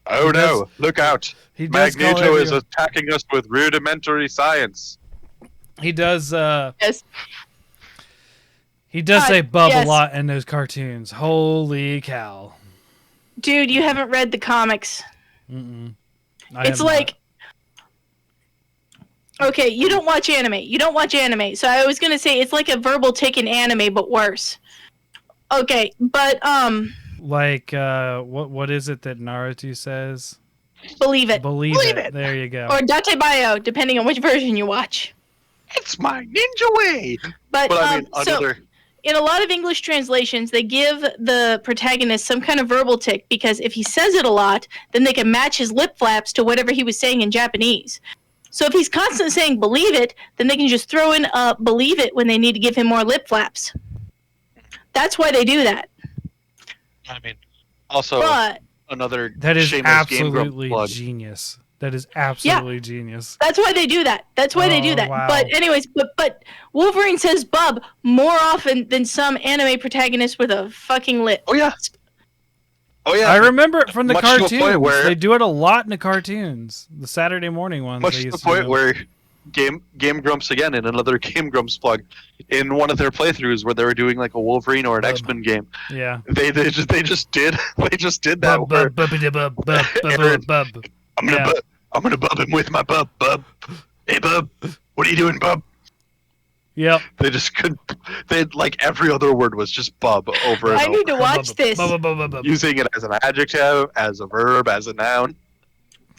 Oh no, look out. He does call Magneto is everyone- attacking us with rudimentary science. He does. Yes. He does say "bub" yes. a lot in those cartoons. Holy cow! Dude, you haven't read the comics. Mm-mm. It's like, okay, you don't watch anime. So I was gonna say it's like a verbal tick in anime, but worse. Okay, but like what is it that Naruto says? believe it. Believe it. There you go. Or Datebayo, depending on which version you watch. It's my ninja way. But I mean, so another. in a lot of English translations, they give the protagonist some kind of verbal tick because if he says it a lot, then they can match his lip flaps to whatever he was saying in Japanese. So if he's constantly saying believe it, then they can just throw in believe it when they need to give him more lip flaps. That's why they do that. I mean, also But another That is shameless Game Grumps absolutely plug. genius. That is absolutely genius. that's why they do that. That's why they do Oh, that. wow. But anyways, but Wolverine says bub more often than some anime protagonist with a fucking lip. Oh yeah. Oh yeah. I remember it from the Much to the cartoons. point where- They do it a lot in the cartoons. The Saturday morning ones. Much they to the used point do. where Game Grumps again in another Game Grumps plug in one of their playthroughs where they were doing like a Wolverine or an Bub. X-Men game. Yeah. They just did that. Bub, where bub, bub, bub, bub, bub, Aaron, bub. Yeah. I'm gonna bub him with my bub. Hey bub, what are you doing, bub? Yep. They just couldn't. They like every other word was just bub over and I over. need to watch this. Bub, bub, bub, bub. Using it as an adjective, as a verb, as a noun.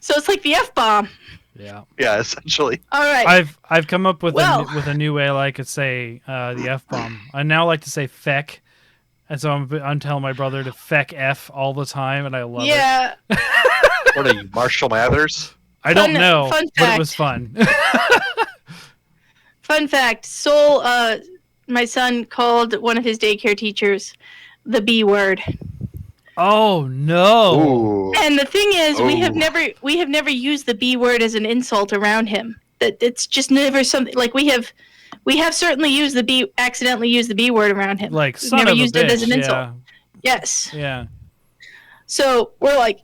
So it's like the F-bomb. Yeah. Yeah, essentially. All right. I've come up with Well- a new way I could say the F bomb. I now like to say feck, and so I'm telling my brother to feck F all the time, and I love it. Yeah. What are you, Marshall Mathers? I don't Fun- know, fun but it fact. was fun. Fun fact: Soul, my son called one of his daycare teachers the B word. Oh no! Ooh. And the thing is, we have Oh. never used the B word as an insult around him. That it's just never something like we have certainly accidentally used the B word around him. Like We've son never of a used bitch. it as an insult. Yeah. Yes. Yeah. So we're like,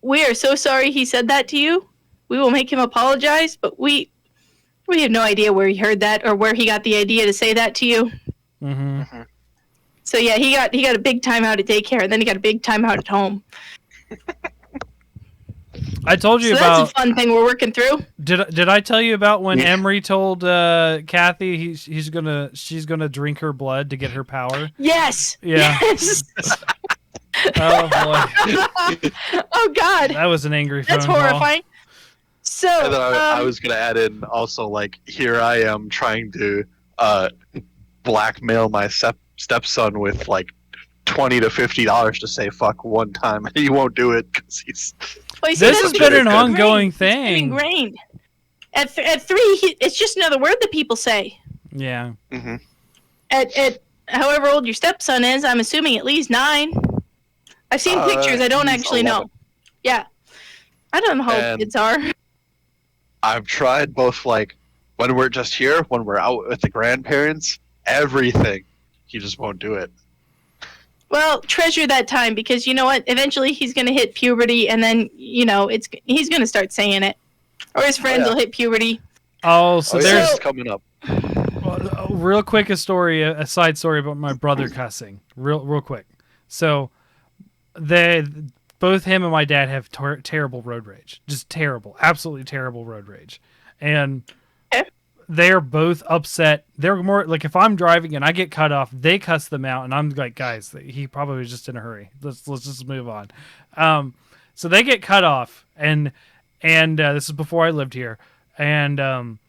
we are so sorry he said that to you. We will make him apologize, but we have no idea where he heard that or where he got the idea to say that to you. Mm-hmm. So yeah, he got a big time out at daycare, and then he got a big time out at home. I told you So about. that's a fun thing we're working through. Did I tell you about when Yeah. Emery told Kathy she's gonna drink her blood to get her power? Yes. Yeah. Yes. Oh boy, Oh God, that was an angry phone that's call. horrifying. So And then I was gonna add in also like here I am trying to blackmail my stepson with like $20 to $50 to say fuck one time, and he won't do it because he's. well, you see, This that's has been an because it's ongoing ingrained. It's been thing. ingrained. At 3, it's just another word that people say. Yeah. Mhm. At however old your stepson is, I'm assuming at least 9. I've seen pictures. I don't he's actually 11. know. Yeah, I don't know how old And- kids are. I've tried both, like when we're just here, when we're out with the grandparents, everything. He just won't do it. Well, treasure that time because you know what? Eventually he's going to hit puberty and then, he's going to start saying it. Or his friends will hit puberty. Oh, so Oh, yeah, there's it's coming up. real quick a side story about my brother cussing. Real quick. So both him and my dad have terrible road rage. Just terrible. Absolutely terrible road rage. And they're both upset. They're more like if I'm driving and I get cut off, they cuss them out, and I'm like, guys, he probably was just in a hurry. Let's just move on. So they get cut off, and this is before I lived here, and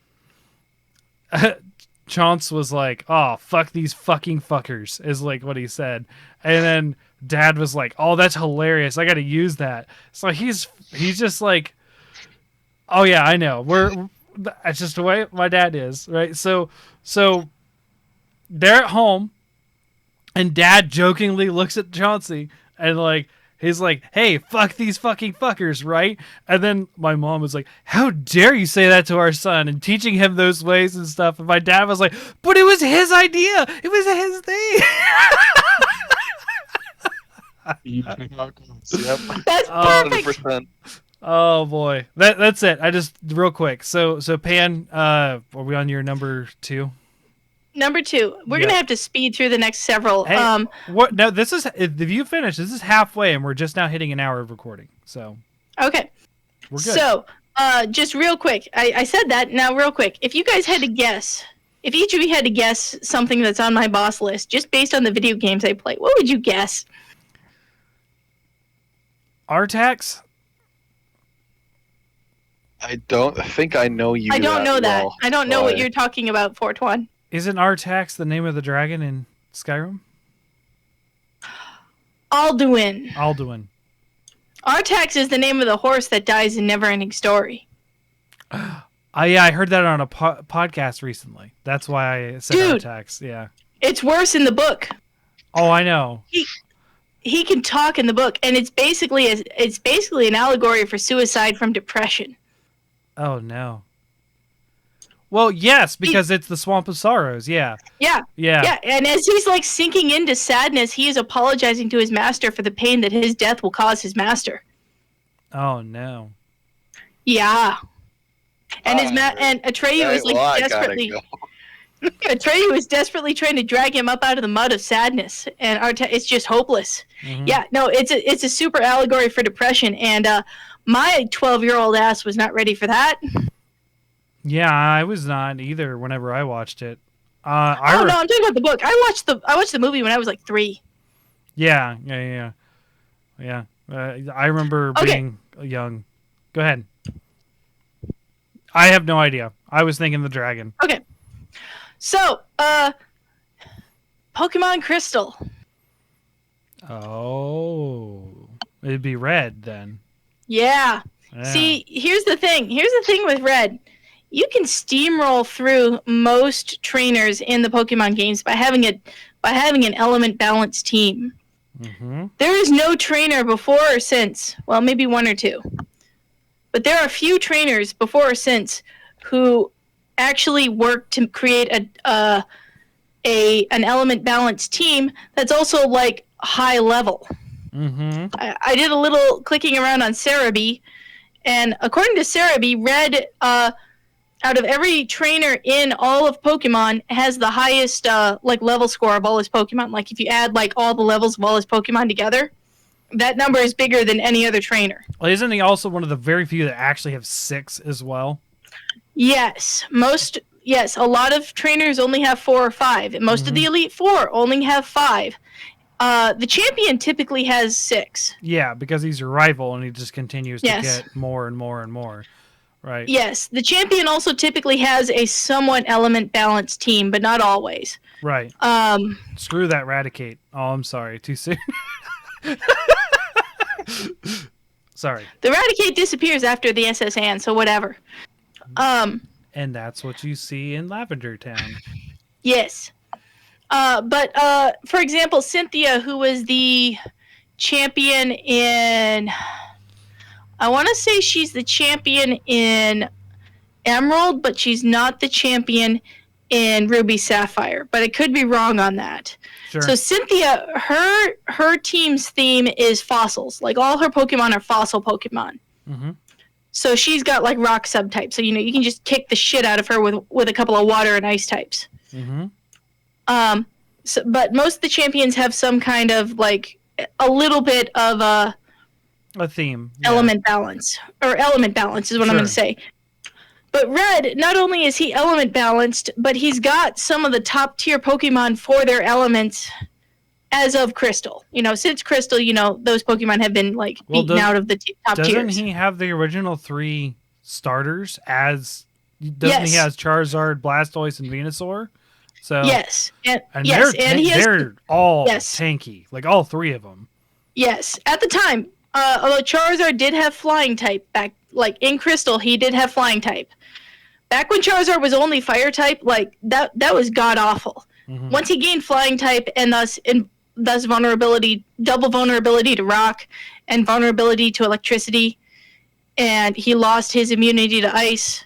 Chance was like, "Oh, fuck these fucking fuckers," is like what he said, and then Dad was like, "Oh, that's hilarious. I got to use that." So he's just like, "Oh yeah, I know. That's just the way my dad is, right?" So they're at home, and Dad jokingly looks at Chauncey and like he's like, "Hey, fuck these fucking fuckers," right? And then my mom was like, "How dare you say that to our son?" and teaching him those ways and stuff. And my dad was like, "But it was his idea. It was his thing." Yep. That's perfect. 100%. Oh boy, that's it. I just real quick. So Pan, are we on your number 2? Number 2. We're going to have to speed through the next several. Hey, what? No, this is if you finish. This is halfway, and we're just now hitting an hour of recording. So okay, we're good. So just real quick, I said that. Now, real quick, if you guys had to guess, if each of you had to guess something that's on my boss list, just based on the video games I play, what would you guess? Artax. I don't think I know you. I don't know that. well, I don't know but- what you're talking about, Fortuan. Isn't Artax the name of the dragon in Skyrim? Alduin. Alduin. Artax is the name of the horse that dies in Neverending Story. Yeah, I heard that on a podcast recently. That's why I said Dude. Artax. Yeah. It's worse in the book. Oh, I know. He can talk in the book, and it's basically an allegory for suicide from depression. Oh no. Well, yes, because it's the Swamp of Sorrows. Yeah. Yeah. Yeah. And as he's like sinking into sadness, he is apologizing to his master for the pain that his death will cause his master. Oh no. Yeah. And and Atreyu is like I gotta desperately go. Atreyu is desperately trying to drag him up out of the mud of sadness, and it's just hopeless. Mhm. Yeah, no, it's a super allegory for depression, and my 12-year-old ass was not ready for that. Yeah, I was not either. Whenever I watched it. No, I'm talking about the book. I watched the movie when I was like 3. Yeah. I remember being young. Go ahead. I have no idea. I was thinking the dragon. Okay. So, Pokemon Crystal. Oh, it'd be red then. Yeah. Yeah. See, here's the thing. Here's the thing with Red. You can steamroll through most trainers in the Pokemon games by having an element balanced team. Mm-hmm. There is no trainer before or since, well, maybe 1 or 2, but there are few trainers before or since who actually work to create an element balanced team that's also like high level. Mm-hmm. I did a little clicking around on Cerebi, and according to Cerebi, Red, out of every trainer in all of Pokemon, has the highest level score of all his Pokemon. Like if you add like all the levels of all his Pokemon together, that number is bigger than any other trainer. Well, isn't he also one of the very few that actually have 6 as well? Yes, a lot of trainers only have 4 or 5. And most of the Elite Four only have 5. The champion typically has 6. Yeah, because he's your rival and he just continues to Yes. get more and more and more. Right. Yes, the champion also typically has a somewhat element balanced team, but not always. Right. Screw that Raticate. Oh, I'm sorry. Too soon. Sorry. The Raticate disappears after the SS Anne, so whatever. And that's what you see in Lavender Town. Yes. But for example, Cynthia, who was the champion in... I want to say she's the champion in Emerald, but she's not the champion in Ruby Sapphire. But I could be wrong on that. Sure. So Cynthia, her team's theme is fossils. Like all her Pokemon are fossil Pokemon. Mm-hmm. So she's got like rock subtypes. So you can just kick the shit out of her with a couple of water and ice types. Mm-hmm. But most of the champions have some kind of like a little bit of a theme. element balance, or element balance is what I'm going to say. But Red, not only is he element balanced, but he's got some of the top tier Pokemon for their elements as of Crystal. Since Crystal, those Pokemon have been like beaten out of the top tiers. Doesn't he have the original 3 starters as? Doesn't he has Charizard, Blastoise, and Venusaur? So yes, they're all tanky, like all 3 of them. Yes, at the time, although Charizard did have Flying type back, like in Crystal, he did have Flying type. Back when Charizard was only Fire type, like that was god awful. Mm-hmm. Once he gained Flying type and thus vulnerability, double vulnerability to Rock and vulnerability to Electricity, and he lost his immunity to Ice,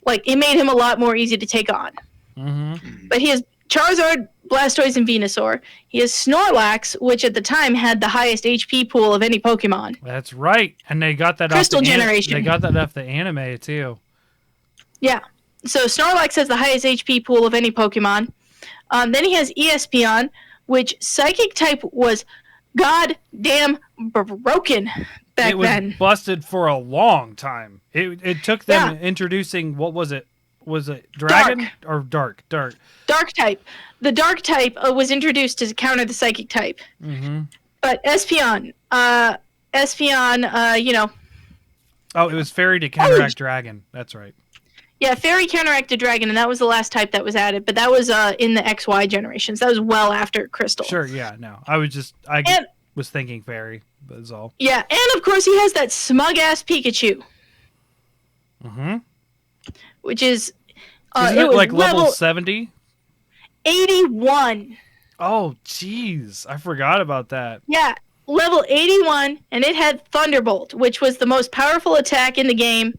like it made him a lot more easy to take on. Mm-hmm. But he has Charizard, Blastoise, and Venusaur. He has Snorlax, which at the time had the highest HP pool of any Pokemon. That's right, and they got that Crystal generation. They got that off the anime too. Yeah, so Snorlax has the highest HP pool of any Pokemon. Then he has Espeon, which Psychic type was goddamn broken back then. It was busted for a long time. It took them introducing, what was it? Was it Dragon or Dark? Dark type. The Dark type was introduced to counter the Psychic type. Mm-hmm. But Espeon, Oh, it was Fairy to counteract Dragon. That's right. Yeah, Fairy counteracted Dragon, and that was the last type that was added. But that was in the XY generations. That was well after Crystal. Sure, yeah, no. I was thinking Fairy, but that's all. Yeah, and of course he has that smug-ass Pikachu. Mm-hmm. Which is... Isn't it like level 70? 81. Oh, jeez. I forgot about that. Yeah, level 81, and it had Thunderbolt, which was the most powerful attack in the game.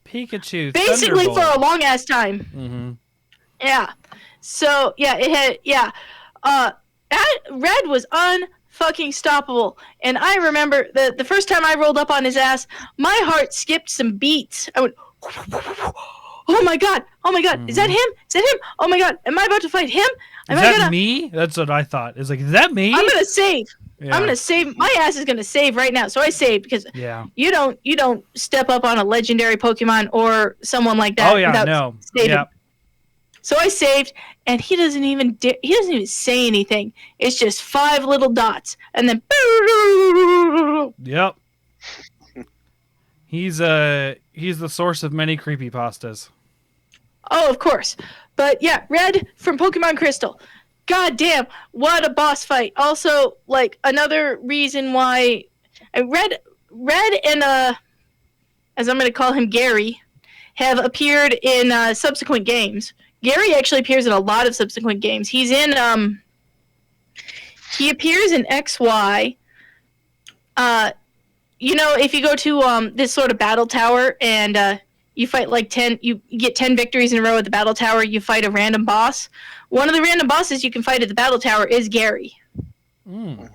Pikachu, basically for a long-ass time. Mm-hmm. Yeah. So, yeah, it had... Yeah. Red was unfucking stoppable. And I remember the first time I rolled up on his ass, my heart skipped some beats. I went... Oh my god! Mm-hmm. Is that him? Oh my god! Am I about to fight him? Is that me? That's what I thought. It's like, is that me? I'm gonna save. Yeah. I'm gonna save. My ass is gonna save right now. So I saved because you don't step up on a legendary Pokemon or someone like that. Oh yeah, no. Saving. Yep. So I saved, and he doesn't even say anything. It's just 5 little dots, and then. Yep. He's the source of many creepypastas. Oh, of course. But yeah, Red from Pokemon Crystal. God damn, what a boss fight. Also, like, another reason why Red and as I'm going to call him Gary, have appeared in subsequent games. Gary actually appears in a lot of subsequent games. He's in he appears in XY. If you go to this sort of battle tower and you fight like 10, you get 10 victories in a row at the battle tower, you fight a random boss. One of the random bosses you can fight at the battle tower is Gary. Mm.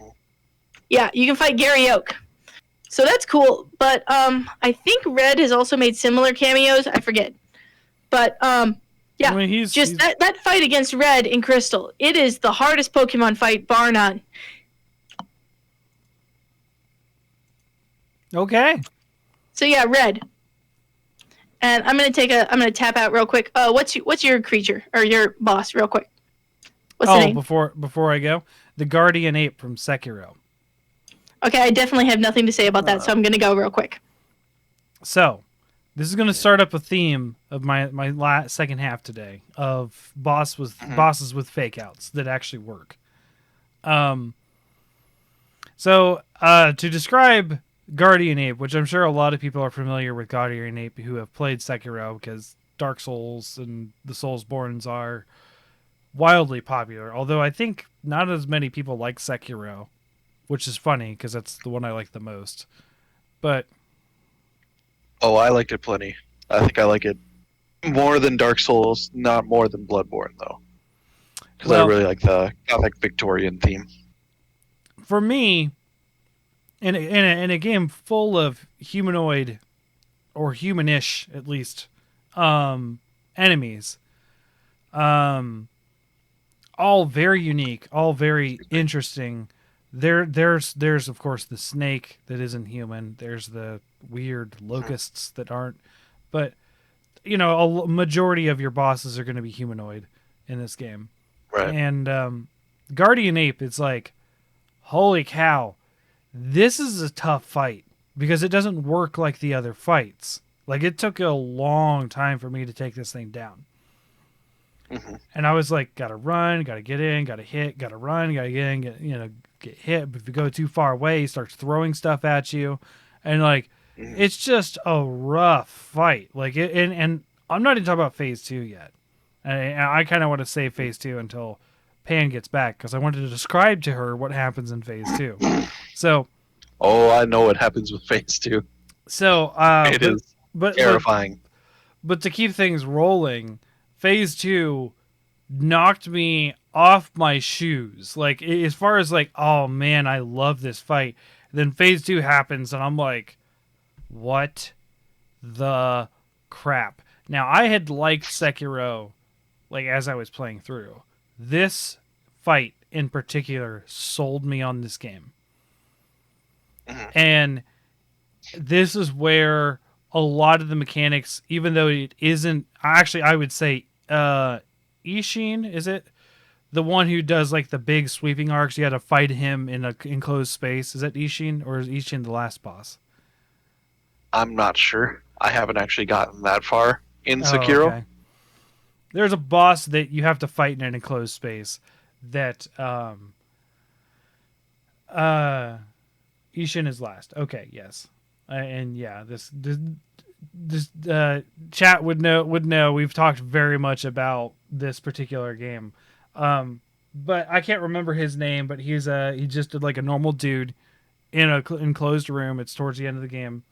Yeah, you can fight Gary Oak. So that's cool. But I think Red has also made similar cameos. I forget. But yeah, I mean, he's that fight against Red in Crystal. It is the hardest Pokemon fight, bar none. Okay. So yeah, Red. And I'm gonna tap out real quick. What's your creature or your boss, real quick? What's the name? Before I go, the Guardian Ape from Sekiro. Okay, I definitely have nothing to say about that, so I'm gonna go real quick. So, this is gonna start up a theme of my second half today of bosses with fake outs that actually work. So to describe Guardian Ape, which I'm sure a lot of people are familiar with Guardian Ape who have played Sekiro, because Dark Souls and the Soulsborns are wildly popular. Although I think not as many people like Sekiro, which is funny because that's the one I like the most. But Oh, I liked it plenty. I think I like it more than Dark Souls, not more than Bloodborne though, because I Well, really like the Gothic Victorian theme. for me, in a game full of humanoid or humanish at least enemies, um, all very unique, all very interesting. There's of course the snake that isn't human. There's the weird locusts that aren't, but a majority of your bosses are going to be humanoid in this game. Right. And Guardian Ape, it's like, holy cow, this is a tough fight because it doesn't work like the other fights. Like, it took a long time for me to take this thing down. Hmm. And I was like, gotta run, gotta get in, gotta hit, gotta run, gotta get in, get hit. But if you go too far away, he starts throwing stuff at you. And like, it's just a rough fight. Like, and I'm not even talking about phase 2 yet. I kind of want to save phase 2 until Pan gets back because I wanted to describe to her what happens in phase 2. So, Oh, I know what happens with Phase 2. It is but terrifying. But to keep things rolling, phase 2 knocked me off my shoes. Like, as far as like, oh man, I love this fight. Then phase 2 happens and I'm like, what the crap? Now, I had liked Sekiro like as I was playing through. This fight in particular sold me on this game. And this is where a lot of the mechanics, even though it isn't, actually I would say Ishin, is it? The one who does like the big sweeping arcs, you had to fight him in an enclosed space. Is that Ishin, or is Ishin the last boss? I'm not sure. I haven't actually gotten that far in Oh, Sekiro. okay. There's a boss that you have to fight in an enclosed space that Ishin is last. Okay, yes. And yeah, this chat would know we've talked very much about this particular game. But I can't remember his name, but he just did like a normal dude in a enclosed room. It's towards the end of the game.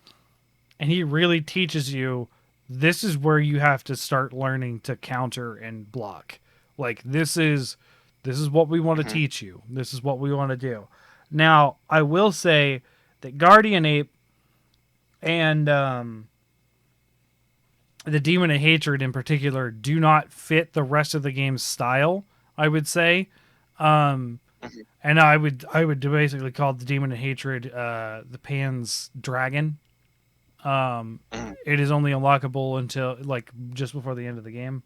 And he really teaches you this is where you have to start learning to counter and block. Like, this is what we want to teach you. This is what we want to do. Now, I will say that Guardian Ape and the Demon of Hatred in particular do not fit the rest of the game's style, I would say. And I would basically call the Demon of Hatred the Pan's Dragon. It is only unlockable until like just before the end of the game.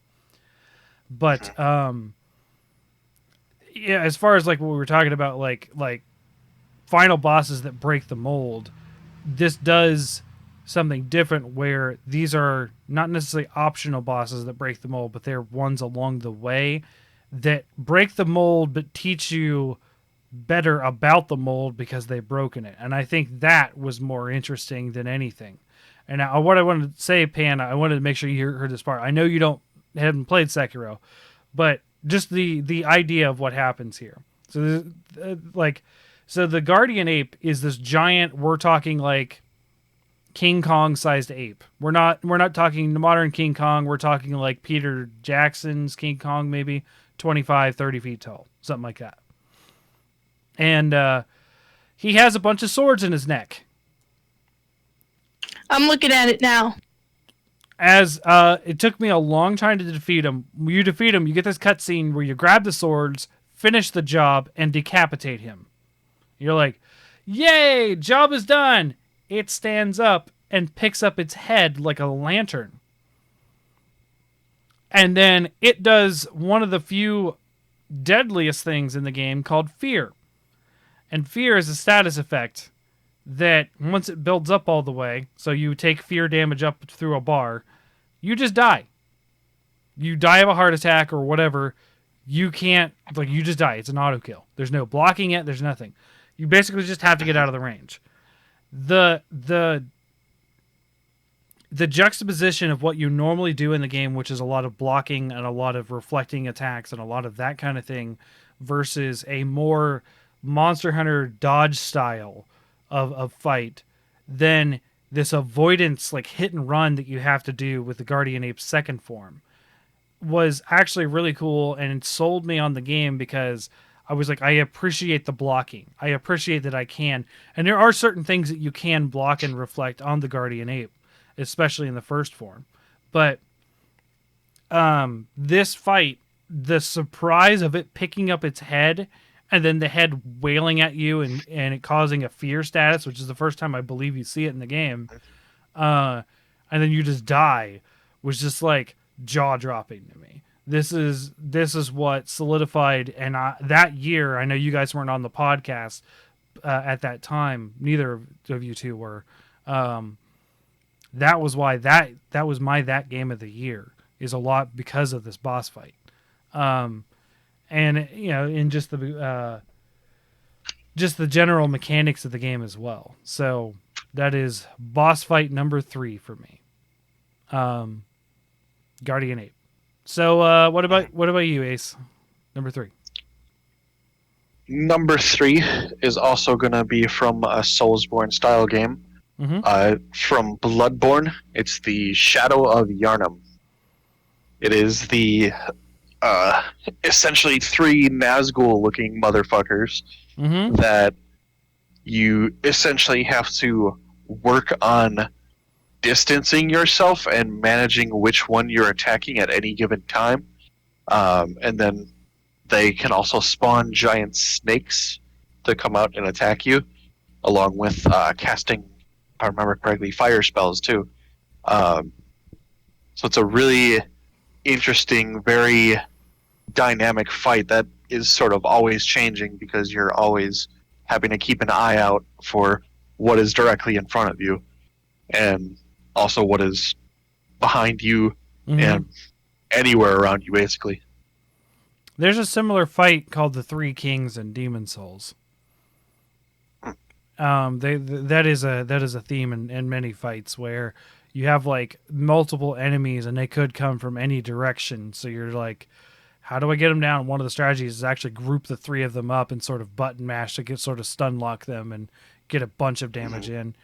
But yeah, as far as like what we were talking about, like final bosses that break the mold, this does something different where these are not necessarily optional bosses that break the mold, but they're ones along the way that break the mold but teach you better about the mold because they've broken it. And I think that was more interesting than anything. And now, what I wanted to say, Pan, I wanted to make sure you heard this part. I know you haven't played Sekiro, but just the idea of what happens here. So, so the Guardian Ape is this giant. We're talking like King Kong sized ape. We're not talking modern King Kong. We're talking like Peter Jackson's King Kong, maybe 25, 30 feet tall, something like that. And he has a bunch of swords in his neck. I'm looking at it now. As it took me a long time to defeat him. You defeat him, you get this cutscene where you grab the swords, finish the job, and decapitate him. You're like, yay, job is done. It stands up and picks up its head like a lantern. And then it does one of the few deadliest things in the game called fear. And fear is a status effect that once it builds up all the way, so you take fear damage up through a bar, you just die. You die of a heart attack or whatever. You can't, like, you just die. It's an auto kill. There's no blocking it. There's nothing. You basically just have to get out of the range. The juxtaposition of what you normally do in the game, which is a lot of blocking and a lot of reflecting attacks and a lot of that kind of thing, versus a more Monster Hunter dodge style of fight, then this avoidance like hit and run that you have to do with the Guardian Ape's second form was actually really cool, and it sold me on the game because I was like, I appreciate the blocking. I appreciate that I can. And there are certain things that you can block and reflect on the Guardian Ape, especially in the first form. But this fight, the surprise of it picking up its head and then the head wailing at you and it causing a fear status, which is the first time I believe you see it in the game, and then you just die, was just like jaw-dropping to me. This is what solidified, and that year, I know you guys weren't on the podcast at that time. Neither of you two were. That was why that was my that game of the year, is a lot because of this boss fight. And you know, in just the general mechanics of the game as well. So that is boss fight number 3 for me. Guardian Ape. So what about you, Ace? Number 3. Number 3 is also going to be from a Soulsborne style game. From Bloodborne. It's the Shadow of Yharnam. It is the essentially 3 Nazgul-looking motherfuckers that you essentially have to work on distancing yourself and managing which one you're attacking at any given time. And then they can also spawn giant snakes to come out and attack you, along with casting, if I remember correctly, fire spells too. So it's a really interesting, very dynamic fight that is sort of always changing because you're always having to keep an eye out for what is directly in front of you and also what is behind you and anywhere around you, basically. There's a similar fight called the Three Kings in Demon Souls. That is a theme in many fights where you have like multiple enemies and they could come from any direction. So you're like, how do I get them down? One of the strategies is actually group the 3 of them up and sort of button mash to get sort of stun lock them and get a bunch of damage in.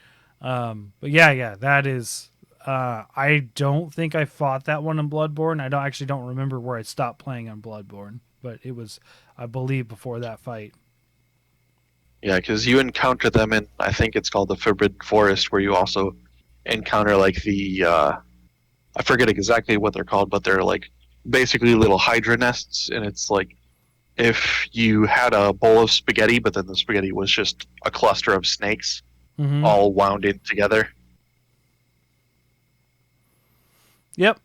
But yeah, that is. I don't think I fought that one in Bloodborne. I don't remember where I stopped playing on Bloodborne, but it was, I believe, before that fight. Yeah, because you encounter them in, I think it's called the Forbidden Forest, where you also encounter like the, I forget exactly what they're called, but they're like basically little Hydra nests, and it's like if you had a bowl of spaghetti, but then the spaghetti was just a cluster of snakes all wound in together. Yep.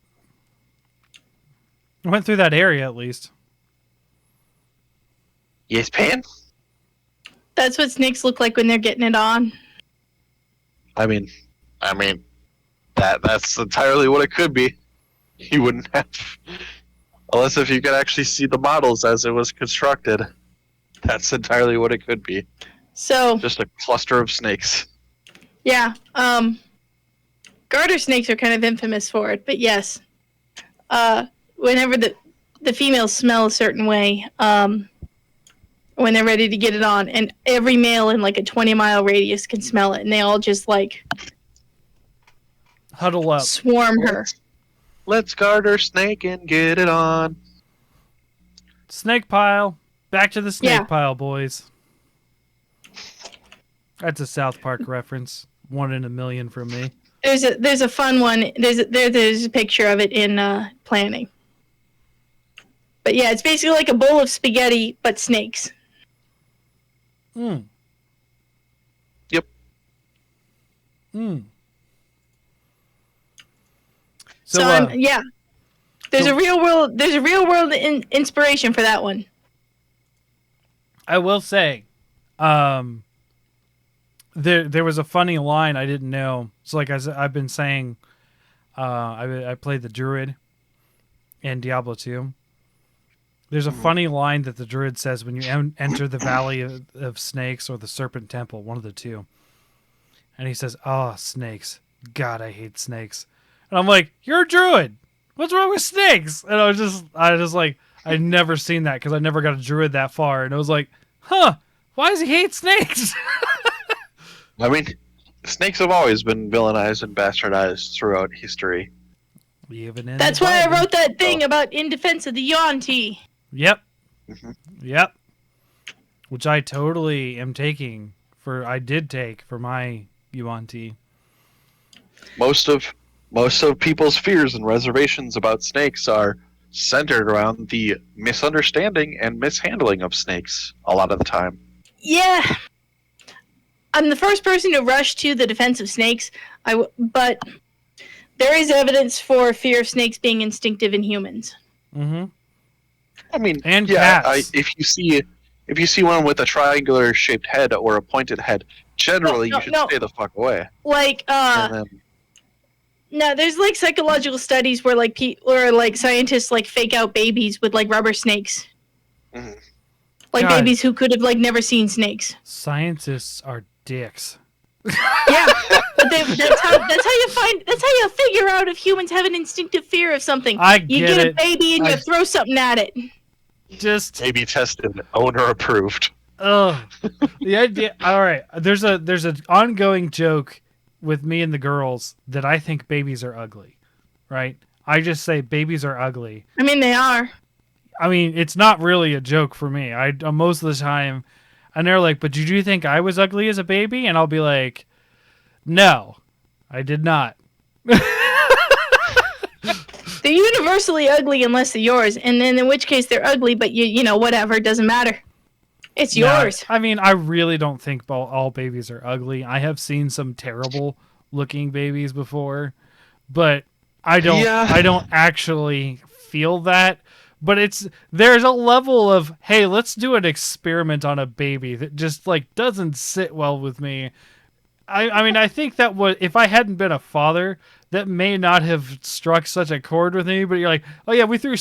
I went through that area at least. Yes, Pan? That's what snakes look like when they're getting it on. I mean, that's entirely what it could be. You wouldn't have, unless if you could actually see the models as it was constructed. That's entirely what it could be. So just a cluster of snakes. Yeah. Garter snakes are kind of infamous for it, but yes. Whenever the females smell a certain way, when they're ready to get it on, and every male in like a 20-mile radius can smell it, and they all just like huddle up, swarm her. Let's garter snake and get it on. Snake pile. Back to the snake pile, boys. That's a South Park reference. 1 in a million from me. There's a fun one. There's a picture of it in planning. But yeah, it's basically like a bowl of spaghetti, but snakes. Yep. So yeah, there's a real world inspiration for that one. I will say, there was a funny line I didn't know. So like I've been saying, I played the druid in Diablo 2. There's a funny line that the druid says when you enter the Valley of Snakes or the Serpent Temple, one of the two. And he says, "Oh, snakes. God, I hate snakes." And I'm like, "You're a druid. What's wrong with snakes?" And I was like, I'd never seen that because I never got a druid that far. And I was like, huh, why does he hate snakes? I mean, snakes have always been villainized and bastardized throughout history. Even in That's the why I Bible. wrote that thing about in defense of the Yuan-Ti. Yep. Mhm. Yep. Which I totally am taking for. I did take for my Yuan-Ti. Most of people's fears and reservations about snakes are centered around the misunderstanding and mishandling of snakes a lot of the time. Yeah. I'm the first person to rush to the defense of snakes, but there is evidence for fear of snakes being instinctive in humans. Mm-hmm. I mean, And yeah, cats. if you see one with a triangular shaped head or a pointed head, generally No, you should no. stay the fuck away. Like, And then, no, there's like psychological studies where like scientists like fake out babies with like rubber snakes. Mhm. Like God. babies who could have like never seen snakes. Scientists are dicks. Yeah, but that's how you figure out if humans have an instinctive fear of something. I You get get a it. baby and you throw something at it. Just maybe tested, owner approved. ugh. The idea. All right. There's an ongoing joke with me and the girls that I think babies are ugly. Right. I just say babies are ugly. I mean, they are. I mean, it's not really a joke for me. I most of the time, and they're like, "But did you think I was ugly as a baby?" And I'll be like, "No, I did not." They're universally ugly unless they're yours, and then in which case they're ugly. But you know, whatever, it doesn't matter. It's No, yours. I mean, I really don't think all babies are ugly. I have seen some terrible looking babies before, but I don't. Yeah. I don't actually feel that. But there's a level of, hey, let's do an experiment on a baby that just like doesn't sit well with me. I mean, I think that if I hadn't been a father, that may not have struck such a chord with me. But you're like, oh yeah, we threw rubber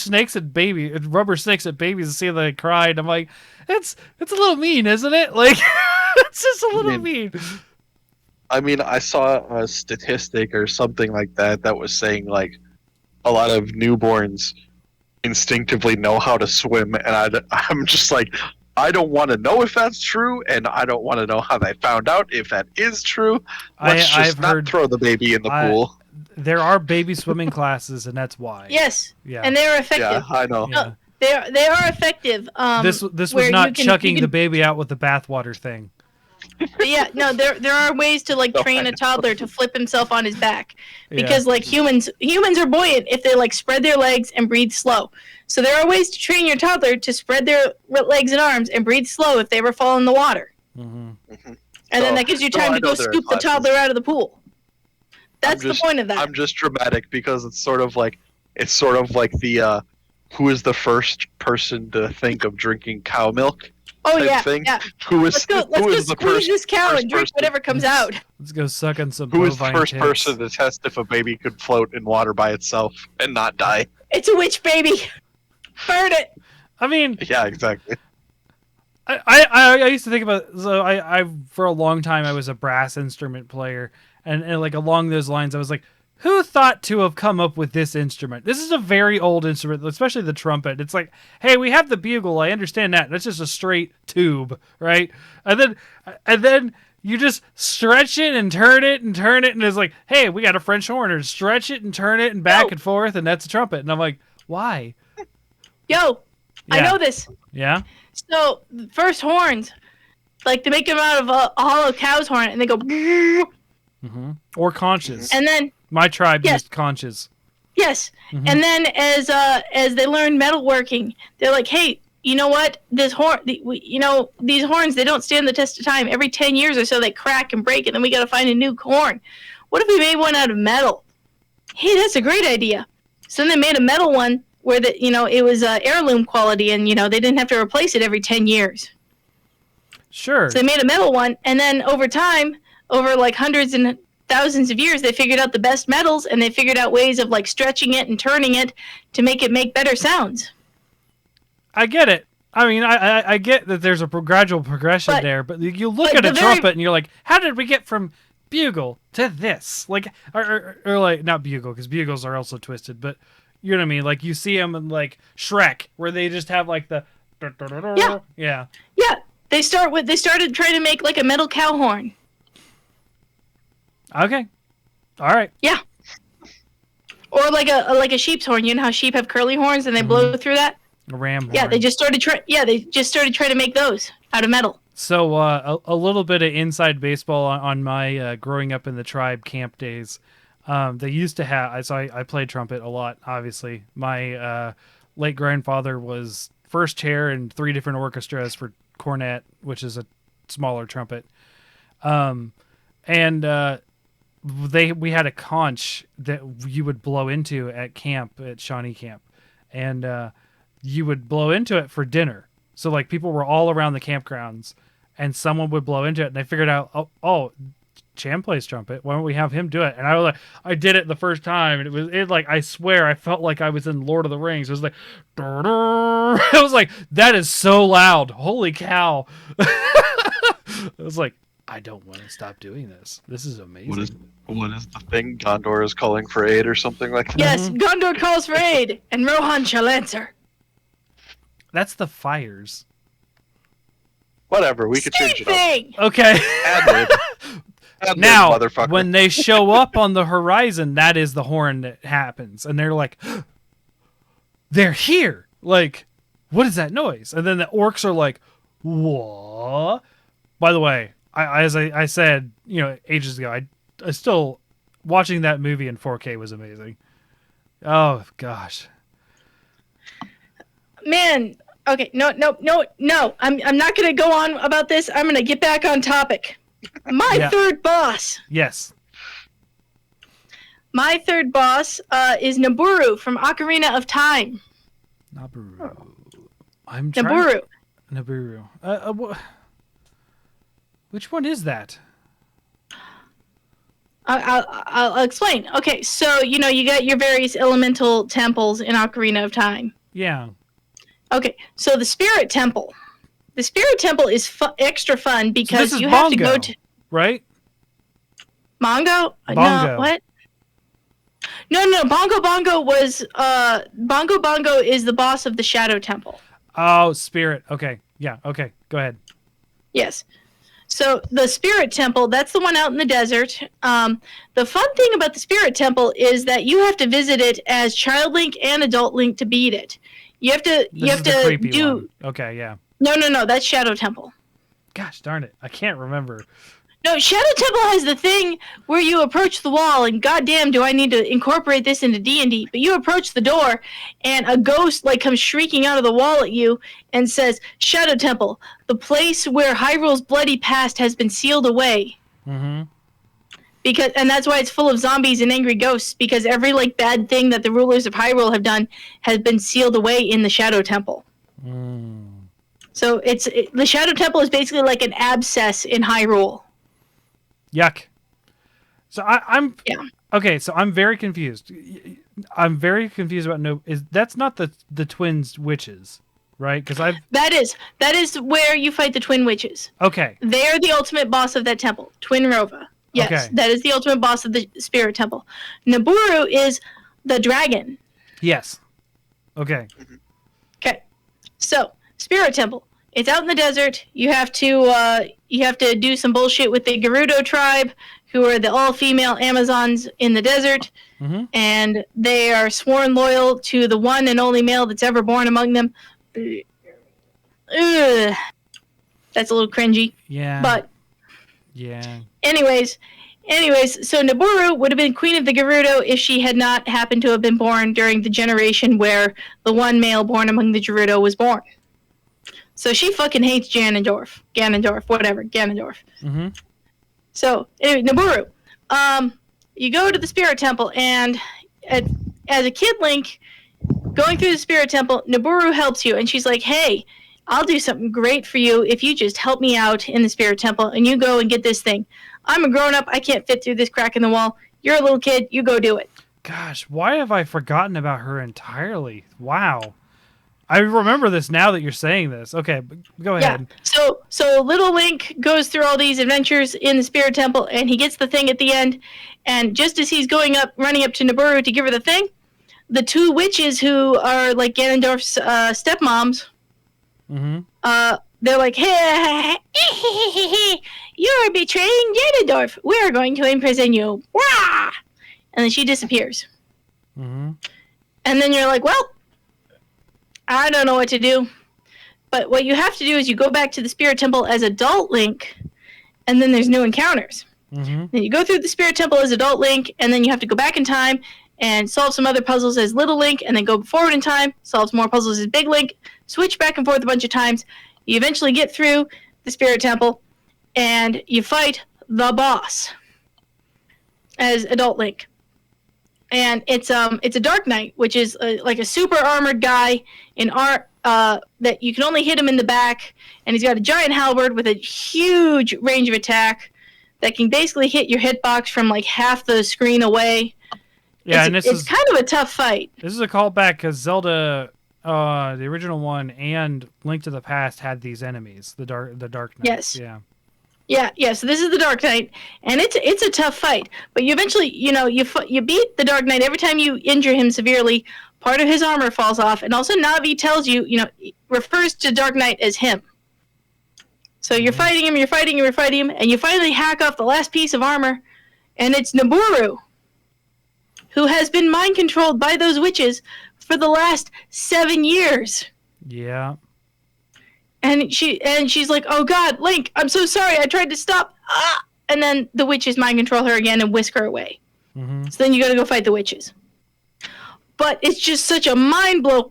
snakes at babies to see if they cried. And I'm like, it's a little mean, isn't it? Like, it's just a little mean. I mean, I saw a statistic or something like that was saying like a lot of newborns instinctively know how to swim, and I'm just like, I don't want to know if that's true, and I don't want to know how they found out if that is true. Let's just I've not heard throw the baby in the pool. there are baby swimming classes, and that's why. Yes, Yeah. and they're effective. Yeah, I know. Yeah. They are effective. This was where not you can- chucking you the can- baby out with the bathwater thing. But yeah, no, there are ways to like No, train I a toddler to flip himself on his back Yeah. because like humans are buoyant if they like spread their legs and breathe slow. So there are ways to train your toddler to spread their legs and arms and breathe slow if they ever fall in the water, Mhm. and then that gives you time I to know go there are scoop the classes. toddler out of the pool. That's the point of that. I'm just dramatic because it's sort of like the who is the first person to think of drinking cow milk Oh type yeah, thing. yeah. Who is Let's go who is the squeeze first this cow first and drink person- whatever comes out. Let's go suck on some who is the bovine first tits. person to test if a baby could float in water by itself and not die? It's a witch baby. Burn it. I mean, Yeah, exactly. I used to think about, so I for a long time I was a brass instrument player, and like along those lines I was like, who thought to have come up with this instrument? This is a very old instrument, especially the trumpet. It's like, hey, we have the bugle. I understand that. That's just a straight tube, right? And then you just stretch it and turn it, and it's like, hey, we got a French horn. Or stretch it and turn it and back Oh. and forth, and that's a trumpet. And I'm like, why? Yo, I Yeah. know this. Yeah. So the first horns, like they make them out of a hollow cow's horn, and they go. Hmm. Or conches. And then My tribe Yes. used conches. yes, Mhm. and then as they learn metalworking, they're like, hey, you know what? These horns, they don't stand the test of time. Every 10 years or so, they crack and break, and then we got to find a new horn. What if we made one out of metal? Hey, that's a great idea. So then they made a metal one where it was heirloom quality, and they didn't have to replace it every 10 years. Sure. So they made a metal one, and then over time, over like hundreds and thousands of years, they figured out the best metals, and they figured out ways of like stretching it and turning it to make it make better sounds. I get it. I mean, I get that there's a gradual progression But- there, but you look but at a the very- trumpet and you're like, how did we get from bugle to this? Like, or like, not bugle, because bugles are also twisted, but you know what I mean? Like, you see them in like Shrek, where they just have like the. Yeah. Yeah. Yeah, they started trying to make like a metal cow horn. Okay. All right. Or like a sheep's horn. You know how sheep have curly horns and they blow through that? A ram horn. Yeah, they just started trying to make those out of metal. So a little bit of inside baseball on my growing up in the tribe camp days. They used to have. So I played trumpet a lot. Obviously, my late grandfather was first chair in 3 different orchestras for cornet, which is a smaller trumpet. We had a conch that you would blow into at camp at Shawnee Camp, and you would blow into it for dinner. So like people were all around the campgrounds, and someone would blow into it, and they figured out, oh, Chan plays trumpet. Why don't we have him do it? And I was like, I did it the first time, and it like, I swear, I felt like I was in Lord of the Rings. It was like, I was like, that is so loud. Holy cow! I was like, I don't want to stop doing this. This is amazing. What is the thing? Gondor is calling for aid or something like that? Yes, Gondor calls for aid, and Rohan shall answer. That's the fires. Whatever, we could Same change it up. thing. Okay. Ad-lib. Ad-lib, Now, motherfucker. when they show up on the horizon, that is the horn that happens. And they're like, they're here. Like, what is that noise? And then the orcs are like, what? By the way, as I said, ages ago, I still, watching that movie in 4K was amazing. Oh, gosh. Man, okay, no. I'm not going to go on about this. I'm going to get back on topic. My third boss. Yes. My third boss is Nabooru from Ocarina of Time. Nabooru. I'm trying. Nabooru. Nabooru. Which one is that? I'll explain. Okay, so you got your various elemental temples in Ocarina of Time. Yeah. Okay, so the Spirit Temple. The Spirit Temple is extra fun because so this is you Bongo, have to go to right? Mongo. Bongo. No, what? No. Bongo was Bongo is the boss of the Shadow Temple. Oh, Spirit. Okay. Yeah. Okay. Go ahead. Yes. So the Spirit Temple, that's the one out in the desert. The fun thing about the Spirit Temple is that you have to visit it as Child Link and Adult Link to beat it. You have to do. One. Okay. Yeah. No. That's Shadow Temple. Gosh darn it! I can't remember. No, Shadow Temple has the thing where you approach the wall, and goddamn, do I need to incorporate this into D&D? But you approach the door, and a ghost comes shrieking out of the wall at you and says, "Shadow Temple, the place where Hyrule's bloody past has been sealed away." Mm-hmm. And that's why it's full of zombies and angry ghosts, because every bad thing that the rulers of Hyrule have done has been sealed away in the Shadow Temple. Mm. So the Shadow Temple is basically like an abscess in Hyrule. Yuck. So I'm Yeah. Okay. So I'm very confused. I'm very confused about that's not the twins witches, right? Because that is where you fight the Twin Witches. Okay. They're the ultimate boss of that temple, Twin Rova. Yes, Okay. That is the ultimate boss of the Spirit Temple. Nabooru is the dragon. Yes. Okay. Okay, so Spirit Temple. It's out in the desert. You have to do some bullshit with the Gerudo tribe, who are the all-female Amazons in the desert, and they are sworn loyal to the one and only male that's ever born among them. Ugh. That's a little cringy. Yeah. But yeah. anyways, so Nabooru would have been queen of the Gerudo if she had not happened to have been born during the generation where the one male born among the Gerudo was born. So she fucking hates Ganondorf. Mm-hmm. So anyway, Nabooru, you go to the Spirit Temple, and as a kid Link, going through the Spirit Temple, Nabooru helps you, and she's like, "Hey, I'll do something great for you if you just help me out in the Spirit Temple, and you go and get this thing. I'm a grown-up. I can't fit through this crack in the wall. You're a little kid. You go do it." Gosh, why have I forgotten about her entirely? Wow. I remember this now that you're saying this. Okay, go ahead. Yeah. So little Link goes through all these adventures in the Spirit Temple, and he gets the thing at the end. And just as he's running up to Nabooru to give her the thing, the two witches who are like Ganondorf's stepmoms, they're like, hey, you're betraying Ganondorf. We're going to imprison you. Wah! And then she disappears. Mm-hmm. And then you're like, well, I don't know what to do. But what you have to do is you go back to the Spirit Temple as adult Link, and then there's new encounters. Mm-hmm. Then you go through the Spirit Temple as adult Link, and then you have to go back in time and solve some other puzzles as little Link, and then go forward in time, solve some more puzzles as big Link, switch back and forth a bunch of times. You eventually get through the Spirit Temple, and you fight the boss as adult Link. And it's a Dark Knight, which is like a super armored guy in art that you can only hit him in the back, and he's got a giant halberd with a huge range of attack that can basically hit your hitbox from like half the screen away. Yeah, it's kind of a tough fight. This is a callback because Zelda, the original one, and Link to the Past had these enemies, the Dark Knights. Yes. Yeah. So this is the Dark Knight, and it's a tough fight. But you eventually, you beat the Dark Knight. Every time you injure him severely, part of his armor falls off, and also Navi tells you, refers to Dark Knight as him. So you're fighting him, and you finally hack off the last piece of armor, and it's Nabooru, who has been mind controlled by those witches for the last 7 years. Yeah. And she's like, "Oh God, Link, I'm so sorry. I tried to stop." And then the witches mind control her again and whisk her away. Mm-hmm. So then you got to go fight the witches. But it's just such a mind blow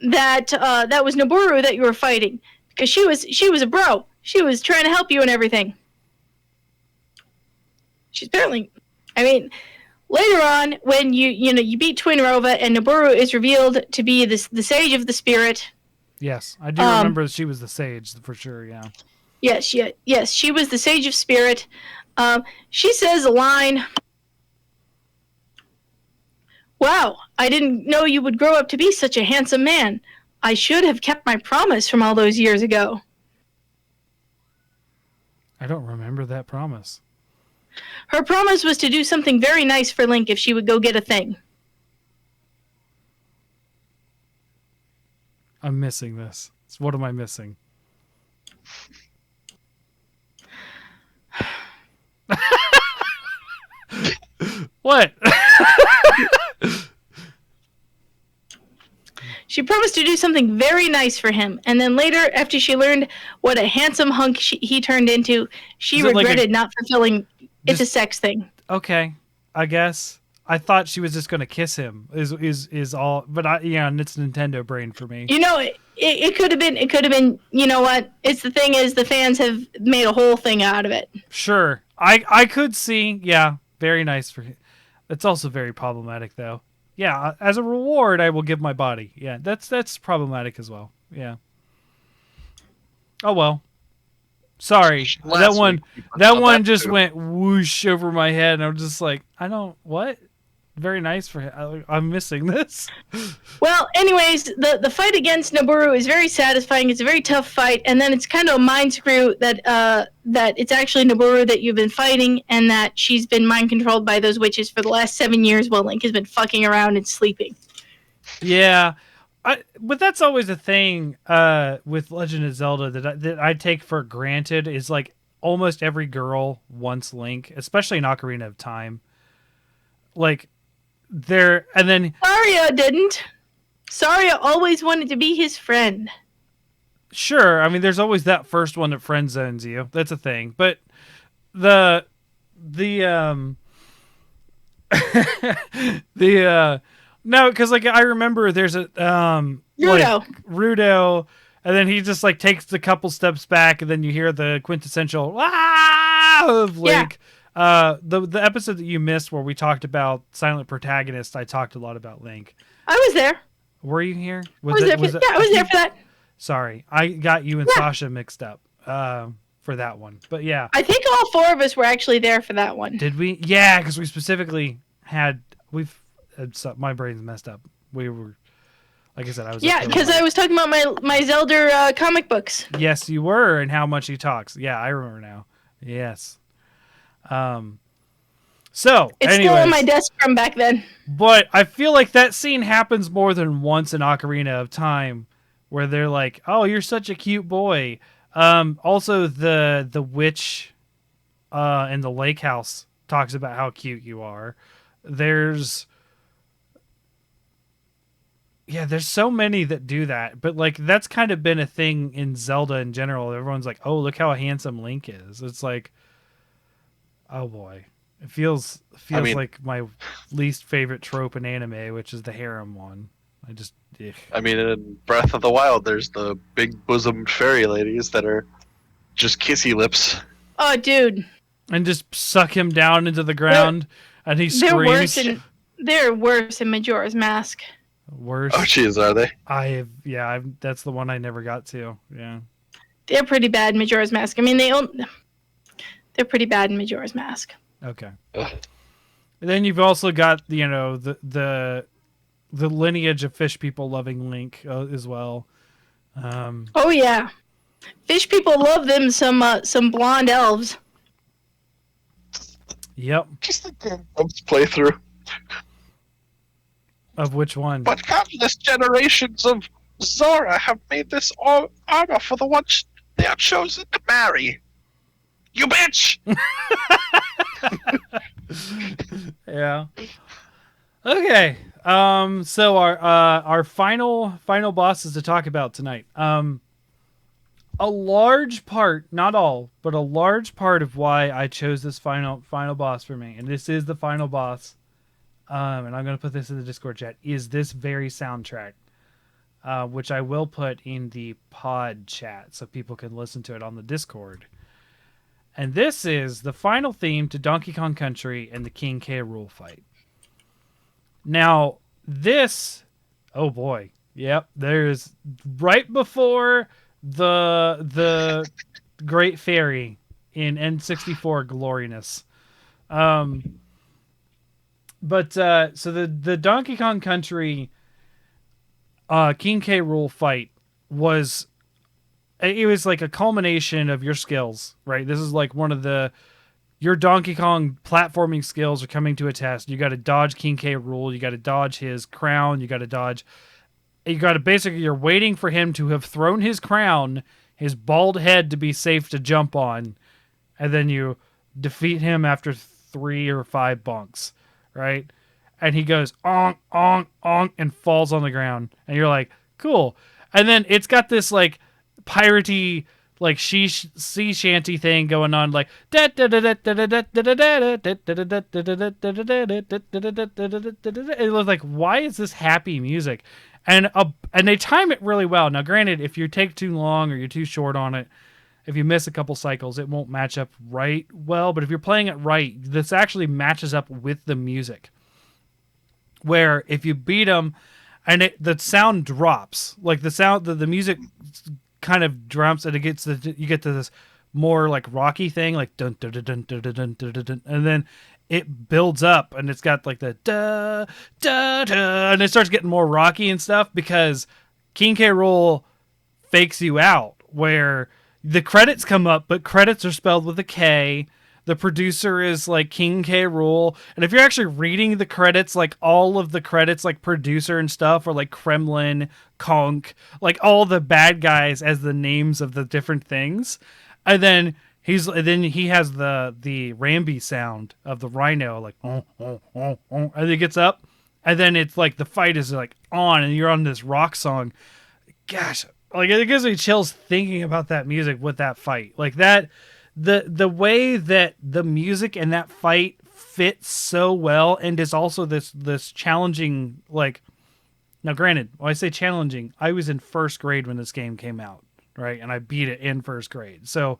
that that was Nabooru that you were fighting, because she was a bro. She was trying to help you and everything. She's apparently, later on, when you beat Twinrova and Nabooru is revealed to be the Sage of the Spirit. Yes, I do remember she was the Sage for sure. Yeah. Yes, she was the Sage of Spirit. She says a line. Wow, I didn't know you would grow up to be such a handsome man. I should have kept my promise from all those years ago. I don't remember that promise. Her promise was to do something very nice for Link if she would go get a thing. I'm missing this. So what am I missing? What? She promised to do something very nice for him, and then later, after she learned what a handsome hunk he turned into, she regretted not fulfilling. It's a sex thing. Okay, I guess. I thought she was just gonna kiss him. Is all, but it's Nintendo brain for me. It could have been. It could have been. You know what? It's the thing is the fans have made a whole thing out of it. Sure, I could see. Yeah, very nice for him. It's also very problematic though. Yeah, as a reward, I will give my body. Yeah, that's problematic as well. Yeah. Oh well. Sorry, that one just went whoosh over my head, and I'm just like, what? Very nice for him. I'm missing this. Well, anyways, the fight against Nabooru is very satisfying. It's a very tough fight, and then it's kind of a mind screw that it's actually Nabooru that you've been fighting, and that she's been mind controlled by those witches for the last 7 years while Link has been fucking around and sleeping. Yeah. But that's always a thing with Legend of Zelda that I take for granted is like almost every girl wants Link, especially in Ocarina of Time. Like and then Saria didn't. Saria always wanted to be his friend. Sure, there's always that first one that friend zones you. That's a thing. But the no, because I remember there's a Rudo, and then he just takes a couple steps back, and then you hear the quintessential of Link. Yeah. The episode that you missed where we talked about silent protagonist, I talked a lot about Link. I was there. Were you here? I was there for that. Sorry, I got you and Sasha mixed up for that one. But yeah, I think all four of us were actually there for that one. Did we? Yeah, because we specifically my brain's messed up. We were, like I said, I was. Yeah, because I was talking about my Zelda comic books. Yes, you were, and how much he talks. Yeah, I remember now. Yes. So it's still on my desk from back then. But I feel like that scene happens more than once in Ocarina of Time, where they're like, "Oh, you're such a cute boy." Also, the witch in the lake house talks about how cute you are. There's there's so many that do that, but like that's kind of been a thing in Zelda in general. Everyone's like, "Oh, look how handsome Link is." It's like, oh boy, it feels like my least favorite trope in anime, which is the harem one. I just, ugh. I mean, in Breath of the Wild, there's the big bosomed fairy ladies that are just kissy lips. Oh, dude. And just suck him down into the ground, and he screams. They're worse in Majora's Mask. Worse. Oh, jeez, are they? That's the one I never got to. Yeah. They're pretty bad in Majora's Mask. I mean, they're pretty bad in Majora's Mask. Okay. Ugh. And then you've also got the lineage of fish people loving Link as well. Oh yeah, fish people love them some blonde elves. Yep. Just like a playthrough. Of which one? But countless generations of Zora have made this all armor for the ones they are chosen to marry. You bitch! Yeah. Okay. So our final bosses to talk about tonight. A large part, not all, but a large part of why I chose this final boss for me, and this is the final boss. And I'm going to put this in the Discord chat, is this very soundtrack, which I will put in the pod chat so people can listen to it on the Discord. And this is the final theme to Donkey Kong Country and the King K. Rool fight. Now, this, oh boy, yep, there's right before the Great Fairy in N64 Gloriness. But so the Donkey Kong Country King K. Rool fight was like a culmination of your skills, right? This is like one of your Donkey Kong platforming skills are coming to a test. You got to dodge King K. Rool, you got to dodge his crown, basically you're waiting for him to have thrown his crown, his bald head to be safe to jump on, and then you defeat him after 3 or 5 bunks. Right? And he goes, onk, onk, onk, and falls on the ground. And you're like, cool. And then it's got this, like, piratey, like, sea shanty thing going on, like, it was like, why is this happy music? And they time it really well. Now, granted, if you take too long or you're too short on it, if you miss a couple cycles, it won't match up right well. But if you're playing it right, this actually matches up with the music. Where if you beat them, and the sound drops, like the music kind of drops, and you get to this more like rocky thing, like dun dun dun dun dun dun dun dun, and then it builds up, and it's got like the da da da, and it starts getting more rocky and stuff because King K. Rool fakes you out where the credits come up, but credits are spelled with a K. The producer is like King K. Rool. And if you're actually reading the credits, like all of the credits, like producer and stuff, or like Kremlin, Konk, like all the bad guys as the names of the different things. And then he has the Rambi sound of the rhino, like, and he gets up. And then it's like the fight is like on, and you're on this rock song. Gosh, like it gives me chills thinking about that music with that fight. Like that, the way that the music and that fight fits so well, and is also this challenging. Like, now granted, when I say challenging, I was in first grade when this game came out, right? And I beat it in first grade. So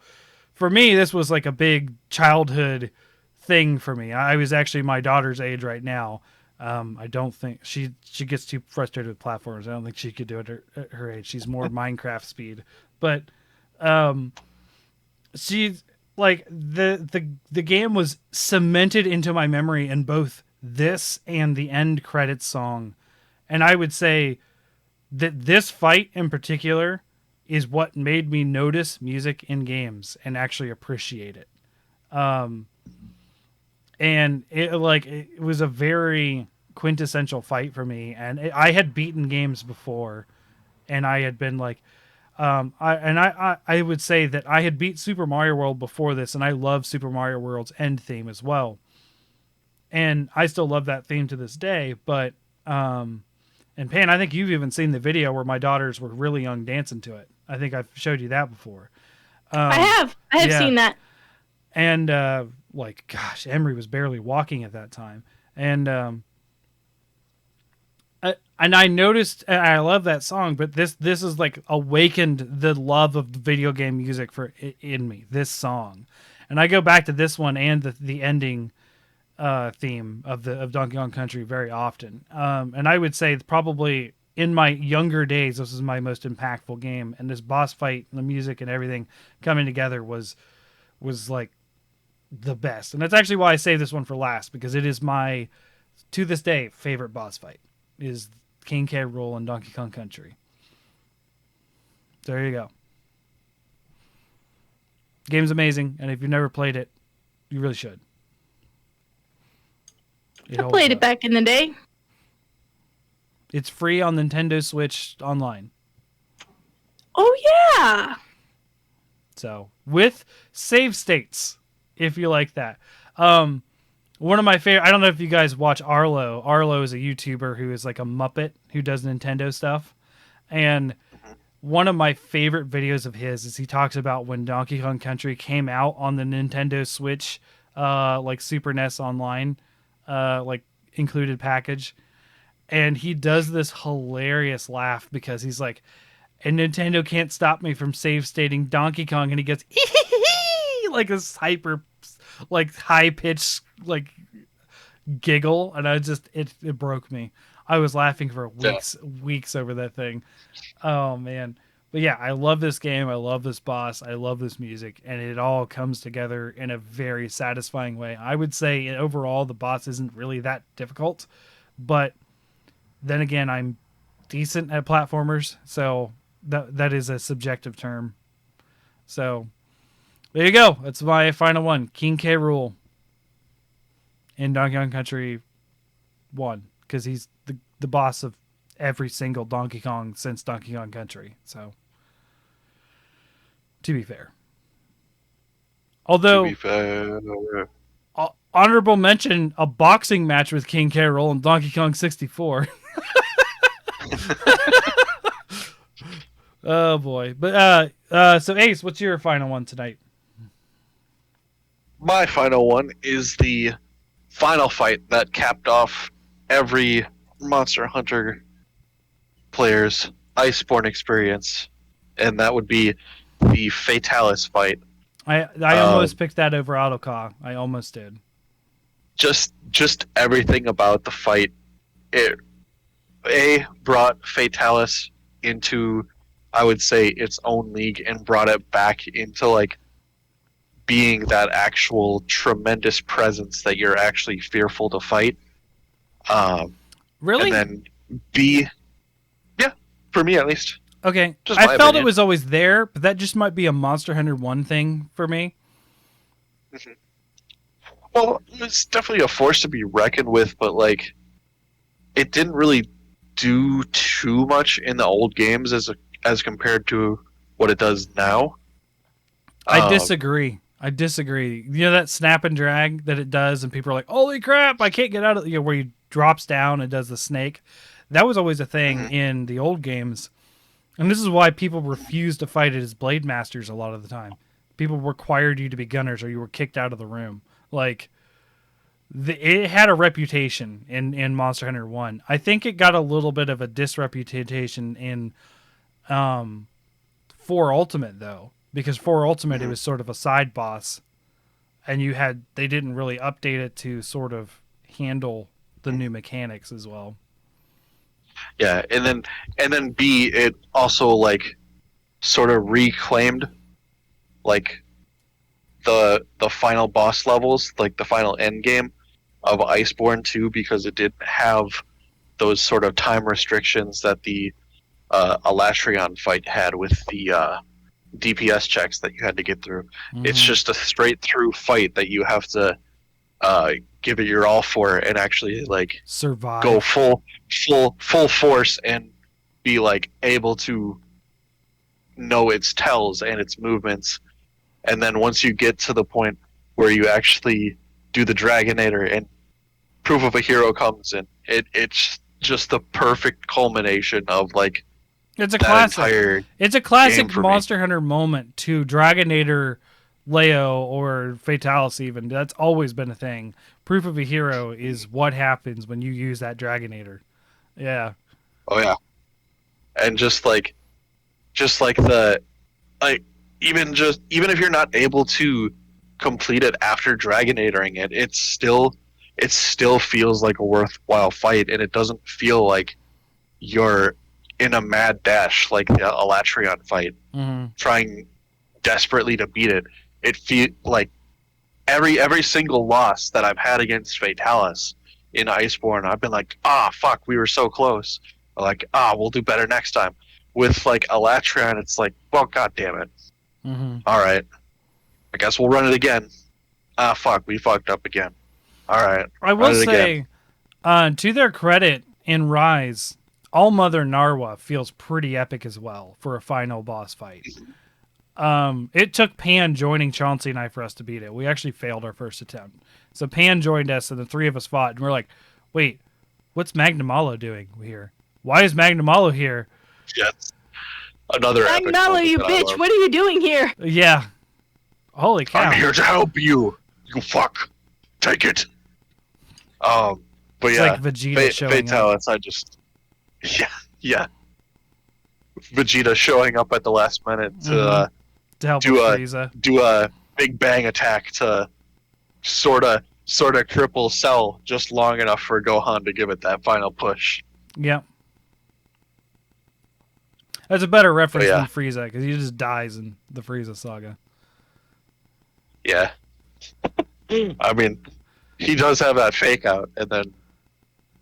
for me, this was like a big childhood thing for me. I was actually my daughter's age right now. I don't think she gets too frustrated with platforms. I don't think she could do it at her age. She's more Minecraft speed, but she's like the game was cemented into my memory in both this and the end credits song, and I would say that this fight in particular is what made me notice music in games and actually appreciate it. And it was a very quintessential fight for me, and I had beaten games before, and I had been like, I would say that I had beat Super Mario World before this, and I love Super Mario World's end theme as well, and I still love that theme to this day. But and Pan, I think you've even seen the video where my daughters were really young dancing to it. I think I've showed you that before. I have yeah. seen that. And like, gosh, Emery was barely walking at that time, and I noticed, and I love that song, but this is like awakened the love of video game music in me. This song, and I go back to this one and the ending theme of Donkey Kong Country very often. And I would say probably in my younger days, this was my most impactful game, and this boss fight, and the music, and everything coming together was like the best. And that's actually why I saved this one for last, because it is my, to this day, favorite boss fight is King K. Rool in Donkey Kong Country. There you go. Game's amazing, and if you've never played it, you really should. I played it back in the day. It's free on Nintendo Switch Online. Oh yeah. So with save states, if you like that. One of my favorite, I don't know if you guys watch Arlo. Arlo is a YouTuber who is like a Muppet who does Nintendo stuff. And one of my favorite videos of his is he talks about when Donkey Kong Country came out on the Nintendo Switch, like Super NES Online, like included package. And he does this hilarious laugh because he's like, and Nintendo can't stop me from save stating Donkey Kong. And he gets like this hyper, like high pitched, like giggle. And I just, it broke me. I was laughing for weeks over that thing. Oh man. But yeah, I love this game. I love this boss. I love this music, and it all comes together in a very satisfying way. I would say overall the boss isn't really that difficult, but then again, I'm decent at platformers, so that is a subjective term. So there you go. That's my final one. King K. Rool in Donkey Kong Country 1, because he's the boss of every single Donkey Kong since Donkey Kong Country. So, to be fair. Although, honorable mention, a boxing match with King K. Rool in Donkey Kong 64. Oh boy. But so Ace, what's your final one tonight? My final one is the final fight that capped off every Monster Hunter player's Iceborne experience, and that would be the Fatalis fight. I almost picked that over Autocaw. I almost did. Just everything about the fight. It brought Fatalis into, I would say, its own league, and brought it back into like being that actual tremendous presence that you're actually fearful to fight. Really? And then B, yeah, for me at least. Okay, Just I my felt opinion. it was always there, but that just might be a Monster Hunter 1 thing for me. Well, it's definitely a force to be reckoned with, but like, it didn't really do too much in the old games as compared to what it does now. I disagree. You know that snap and drag that it does, and people are like, "Holy crap! I can't get out of where he drops down and does the snake." That was always a thing in the old games, and this is why people refused to fight it as Blade Masters a lot of the time. People required you to be gunners, or you were kicked out of the room. Like, it had a reputation in Monster Hunter 1. I think it got a little bit of a disreputation in 4 Ultimate, though. Because 4 Ultimate, it was sort of a side boss, and they didn't really update it to sort of handle the new mechanics as well. Yeah, and then B, it also like sort of reclaimed like the final boss levels, like the final end game of Iceborne 2, because it didn't have those sort of time restrictions that the Alatrion fight had with the DPS checks that you had to get through. It's just a straight through fight that you have to give it your all for, and actually like Survive. go full force and be like able to know its tells and its movements. And then once you get to the point where you actually do the Dragonator and Proof of a Hero comes in, it's just the perfect culmination of like It's a that classic. entire It's a game classic for me. Monster Hunter moment to Dragonator, Leo, or Fatalis even. That's always been a thing. Proof of a Hero is what happens when you use that Dragonator. Yeah. Oh yeah, and just like the like even if you're not able to complete it after Dragonatoring it, it still feels like a worthwhile fight, and it doesn't feel like you're in a mad dash like the Alatreon fight, hmm trying desperately to beat it. It feel like every single loss that I've had against Fatalis in Iceborne, I've been like, fuck, we were so close. Or like, we'll do better next time. With like Alatreon, it's like, well, god damn it. hmm All right, I guess we'll run it again. Fuck, we fucked up again. All right, I will run it say, to their credit, in Rise, All Mother Narwa feels pretty epic as well for a final boss fight. It took Pan joining Chauncey and I for us to beat it. We actually failed our first attempt. So Pan joined us, and the three of us fought, and we're like, wait, what's Magnamalo doing here? Why is Magnamalo here? Yes. Another epic Magnalo, moment you that I bitch! love. What are you doing here? Yeah. Holy cow. I'm here to help you. You fuck. Take it. But It's yeah, like Vegeta showing up. Fatalis, yeah. Vegeta showing up at the last minute to To help do with a- Frieza. do a big bang attack to sort of cripple Cell just long enough for Gohan to give it that final push. Yep. That's a better reference yeah. than Frieza, because he just dies in the Frieza saga. Yeah. I mean, he does have that fake out, and then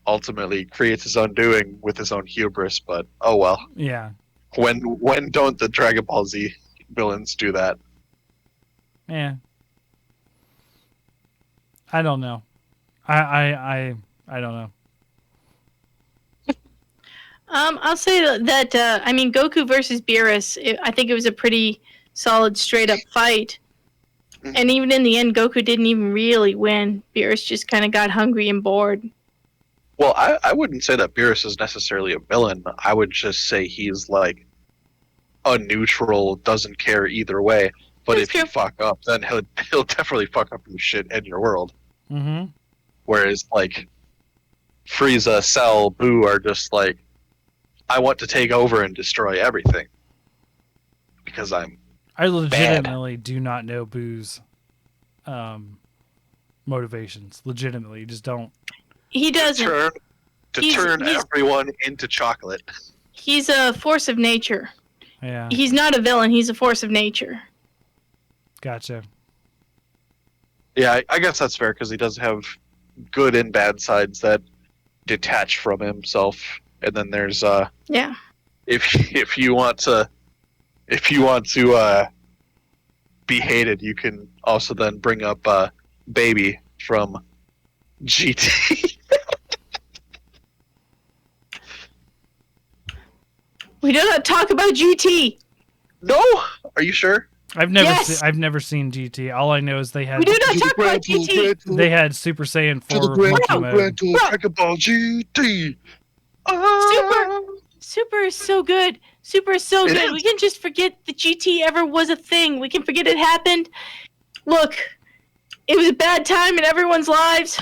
ultimately creates his undoing with his own hubris. But oh well. Yeah. When don't the Dragon Ball Z villains do that? Yeah. I don't know. I don't know. I'll say that I mean Goku versus Beerus. I think it was a pretty solid, straight up fight. And even in the end, Goku didn't even really win. Beerus just kind of got hungry and bored. Well, I wouldn't say that Beerus is necessarily a villain. I would just say he's like a neutral, doesn't care either way. But That's if you true. fuck up, then he'll definitely fuck up your shit and your world. Mm-hmm. Whereas like Frieza, Cell, Boo are just like, I want to take over and destroy everything because I'm I legitimately do not know Boo's motivations. Legitimately, just don't. He doesn't. He's- turn he's- everyone into chocolate. He's a force of nature. Yeah, He's not a villain. He's a force of nature. gotcha. Yeah, I guess that's fair because he does have good and bad sides that detach from himself. And then there's Yeah. if you want to be hated, you can also then bring up Baby from GT. We do not talk about GT. No, are you sure? I've never Yes! I've never seen GT. All I know is they had We do not talk about GT. they had Super Saiyan 4 Bro, monkey mode. Dragon Ball GT. Super is so good. Super is so It good. is. We can just forget that GT ever was a thing. We can forget it happened. Look, it was a bad time in everyone's lives.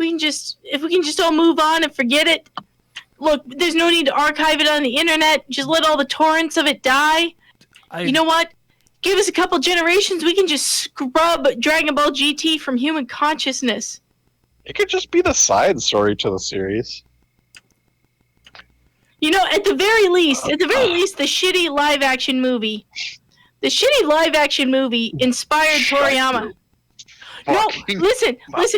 If we can just all move on and forget it. Look, there's no need to archive it on the internet. Just let all the torrents of it die. You know what? Give us a couple generations. We can just scrub Dragon Ball GT from human consciousness. It could just be the side story to the series. You know, at the very least, the shitty live action movie. The shitty live action movie inspired Shut Toriyama. your No, fucking listen. mouth.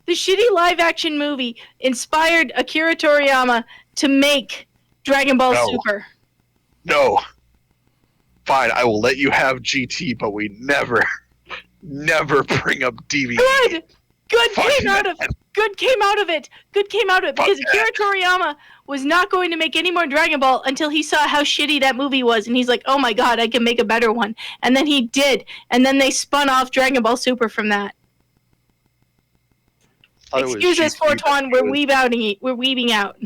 The shitty live action movie inspired Akira Toriyama to make Dragon Ball No. Super. No. Fine, I will let you have GT, but we never bring up DV. Good. Good Fuck came out of that. good came out of it. Good came out of it Fuck because that. Akira Toriyama was not going to make any more Dragon Ball until he saw how shitty that movie was, and he's like, "Oh my god, I can make a better one." And then he did, and then they spun off Dragon Ball Super from that. Thought it was Excuse us, GT, Fortuan, but we're weaving out.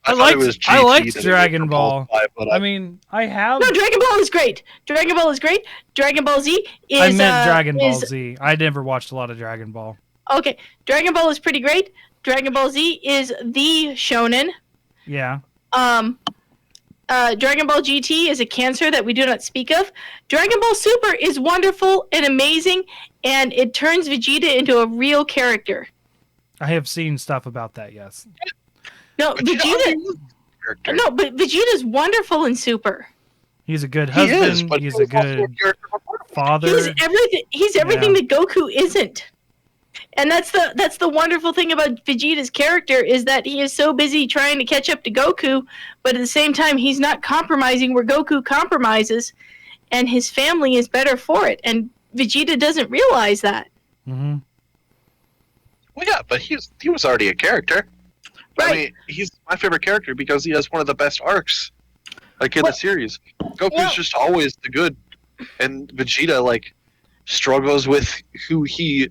I thought it was liked GT that it Dragon was Ball. by, but I mean, I have. No, Dragon Ball is great. Dragon Ball is great. Dragon Ball Z is. I meant Dragon Ball is- Z. I never watched a lot of Dragon Ball. Okay, Dragon Ball is pretty great. Dragon Ball Z is the shonen. Yeah. Dragon Ball GT is a cancer that we do not speak of. Dragon Ball Super is wonderful and amazing, and it turns Vegeta into a real character. I have seen stuff about that, yes. No, Vegeta. character. No, but Vegeta's wonderful in Super. He's a good He husband. is, but He's he a was also good character before. father. He's everything that Goku isn't. And that's the wonderful thing about Vegeta's character is that he is so busy trying to catch up to Goku, but at the same time he's not compromising where Goku compromises, and his family is better for it. And Vegeta doesn't realize that. hmm Well, yeah, but he was already a character. I Right. mean, he's my favorite character because he has one of the best arcs, like in Well- the series. Goku's well- just always the good, and Vegeta like struggles with who he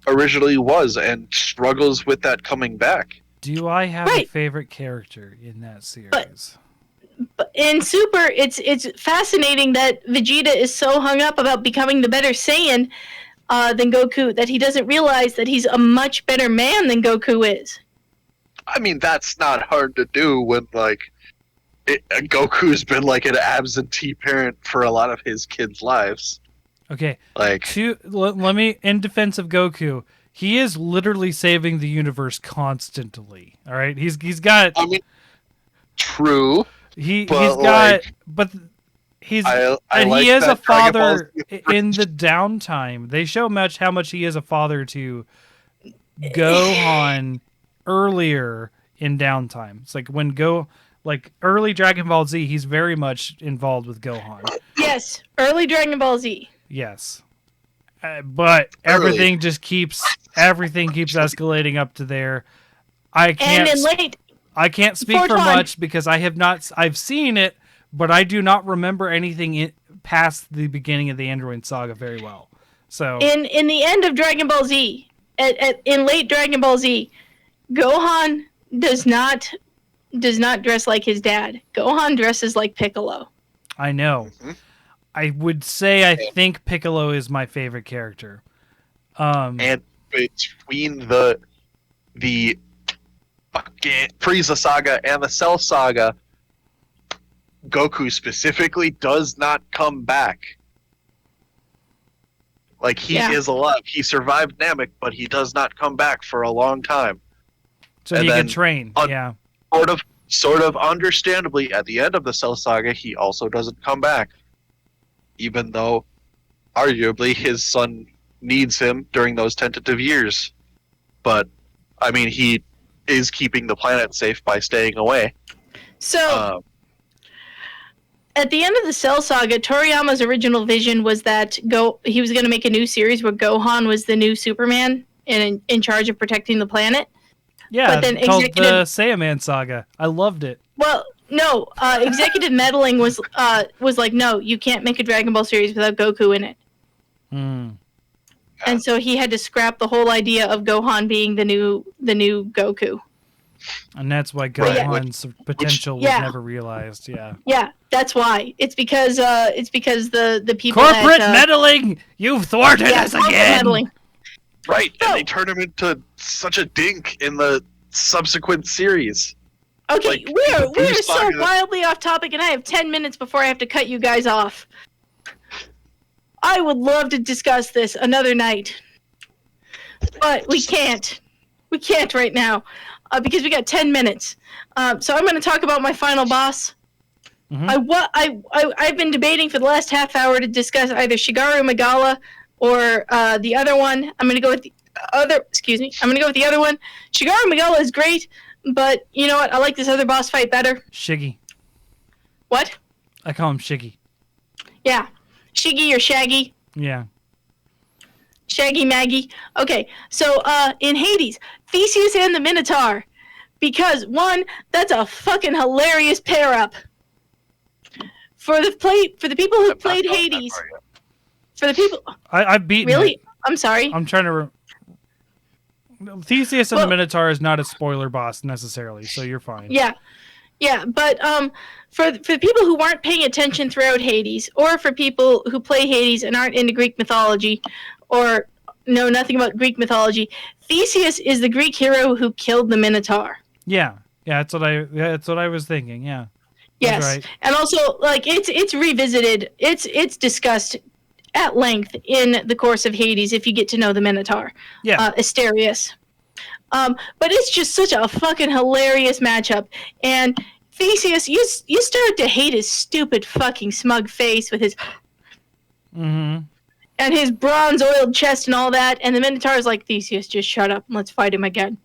originally was and struggles with that coming back. Do I have a Right. favorite character in that series? But in Super, it's fascinating that Vegeta is so hung up about becoming the better Saiyan than Goku that he doesn't realize that he's a much better man than Goku is. I mean, that's not hard to do when like Goku's been like an absentee parent for a lot of his kids' lives. Okay. Like, Let me, in defense of Goku, he is literally saving the universe constantly. All right, he's got I mean, true. he's but, got like, but he's I and like he is a that Dragon Ball father Z in the downtime. They show how much he is a father to Gohan earlier in downtime. It's like early Dragon Ball Z, he's very much involved with Gohan. Yes, early Dragon Ball Z. Yes. But Early. everything keeps escalating up to there. I And can't in late, I can't speak for Fortran. much because I've seen it, but I do not remember anything past the beginning of the Android saga very well. So in the end of Dragon Ball Z, in late Dragon Ball Z, Gohan does not dress like his dad. Gohan dresses like Piccolo. I know. Mhm. I would say I think Piccolo is my favorite character. and between the fucking Frieza saga and the Cell saga, Goku specifically does not come back. Like, he Yeah. is alive. He survived Namek, but he does not come back for a long time. so and he then can train. on- Yeah. Sort of understandably, at the end of the Cell saga, he also doesn't come back. Even though, arguably, his son needs him during those tentative years. But, I mean, he is keeping the planet safe by staying away. So at the end of the Cell saga, Toriyama's original vision was that he was going to make a new series where Gohan was the new Superman and in charge of protecting the planet. Yeah, But then called executive- the Saiyaman saga. I loved it. Well, no, executive meddling was like, no, you can't make a Dragon Ball series without Goku in it. Hmm. And so he had to scrap the whole idea of Gohan being the new Goku. And that's why Right. Gohan's potential was yeah. never realized. Yeah. Yeah, that's why. It's because the people Corporate that, meddling! You've thwarted us corporate again! meddling. Right, No. and they turn him into such a dink in the subsequent series. Okay, Like, we're the Buu so saga- wildly off topic, and I have 10 minutes before I have to cut you guys off. I would love to discuss this another night, but we can't. We can't right now because we got 10 minutes. So I'm going to talk about my final boss. Mhm. I've been debating for the last half hour to discuss either Shigeru Megala or the other one. I'm going to go with the other. Excuse me. I'm going to go with the other one. Shigeru Megala is great, but you know what? I like this other boss fight better. Shiggy. What? I call him Shiggy. Yeah, Shiggy or Shaggy. Yeah. Shaggy Maggie. Okay, so in Hades, Theseus and the Minotaur, because one, that's a fucking hilarious pair up. For the people who played Hades, for the people, I've beaten really, it. I'm sorry. I'm trying to. Theseus and the Minotaur is not a spoiler boss necessarily, so you're fine. Yeah, but for the people who weren't paying attention throughout Hades, or for people who play Hades and aren't into Greek mythology, or know nothing about Greek mythology, Theseus is the Greek hero who killed the Minotaur. Yeah, that's what I was thinking. Yeah. Yes, right. And also like it's revisited. It's discussed at length in the course of Hades if you get to know the Minotaur. Yeah. Asterius. But it's just such a fucking hilarious matchup. And Theseus, you start to hate his stupid fucking smug face with his Mm-hmm. and his bronze oiled chest and all that. And the Minotaur is like, Theseus, just shut up and let's fight him again.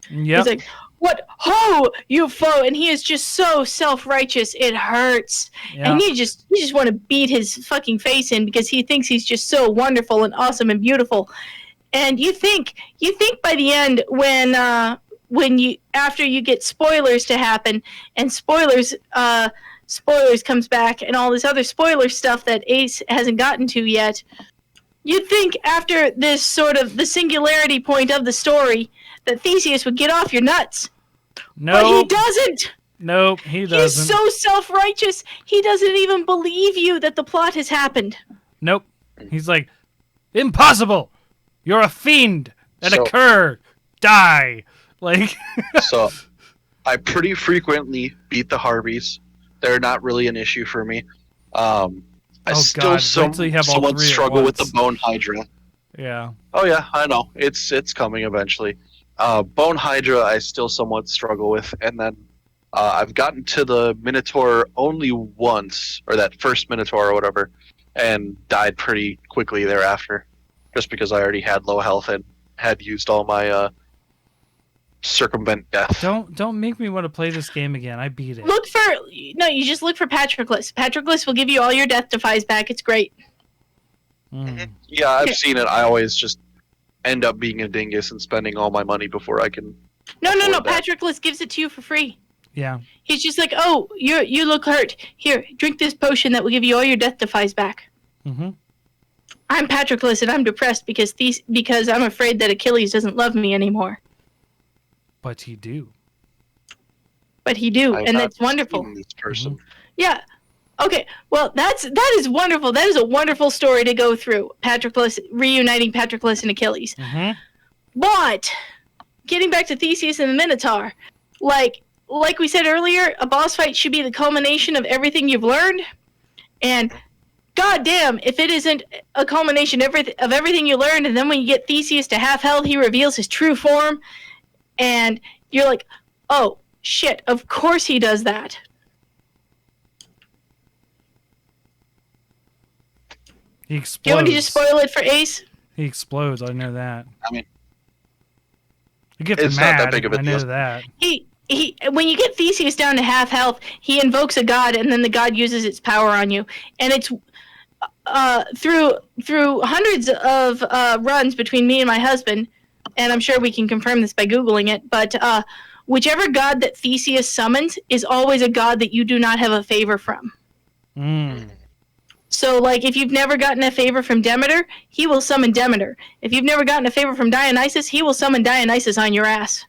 Yep. He's like, what? Ho, you foe! And he is just so self-righteous, it hurts. Yeah. And you just want to beat his fucking face in because he thinks he's just so wonderful and awesome and beautiful. And you think by the end when you after you get spoilers to happen and spoilers comes back and all this other spoiler stuff that Ace hasn't gotten to yet, you'd think after this sort of the singularity point of the story that Theseus would get off your nuts. No. But he doesn't. Nope, he doesn't. He's so self-righteous, he doesn't even believe you that the plot has happened. Nope. He's like, impossible! You're a fiend and a cur. Die. Like. So, I pretty frequently beat the Harveys. They're not really an issue for me. I still wait till you have all somewhat three at struggle with the once. Bone Hydra. Yeah. Oh yeah, I know. It's coming eventually. Bone Hydra, I still somewhat struggle with, and then I've gotten to the Minotaur only once, or that first Minotaur or whatever, and died pretty quickly thereafter, just because I already had low health and had used all my circumvent death. Don't make me want to play this game again. I beat it. You just look for Patroclus. Patroclus will give you all your death defies back. It's great. Mm. Yeah, I've seen it. I always just end up being a dingus and spending all my money before I can. No. afford that. Patroclus gives it to you for free. Yeah. He's just like, oh, you look hurt. Here, drink this potion that will give you all your death defies back. Mm-hmm. I'm Patroclus and I'm depressed because I'm afraid that Achilles doesn't love me anymore. But he do. But he do, I've and not that's wonderful. seen this person. Yeah. Okay. Well, that is wonderful. That is a wonderful story to go through. Patroclus reuniting Patroclus and Achilles. Mm-hmm. But getting back to Theseus and the Minotaur, like we said earlier, a boss fight should be the culmination of everything you've learned. And goddamn, if it isn't a culmination of everything you learned, and then when you get Theseus to half health, he reveals his true form, and you're like, oh shit, of course he does that. He Do explodes. you want me to just spoil it for Ace? He explodes. I know that. I mean, He gets it's mad. not that big of a I know deal. that. He when you get Theseus down to half health, he invokes a god, and then the god uses its power on you, and it's through hundreds of runs between me and my husband, and I'm sure we can confirm this by googling it. But whichever god that Theseus summons is always a god that you do not have a favor from. Mm. So, like, if you've never gotten a favor from Demeter, he will summon Demeter. If you've never gotten a favor from Dionysus, he will summon Dionysus on your ass.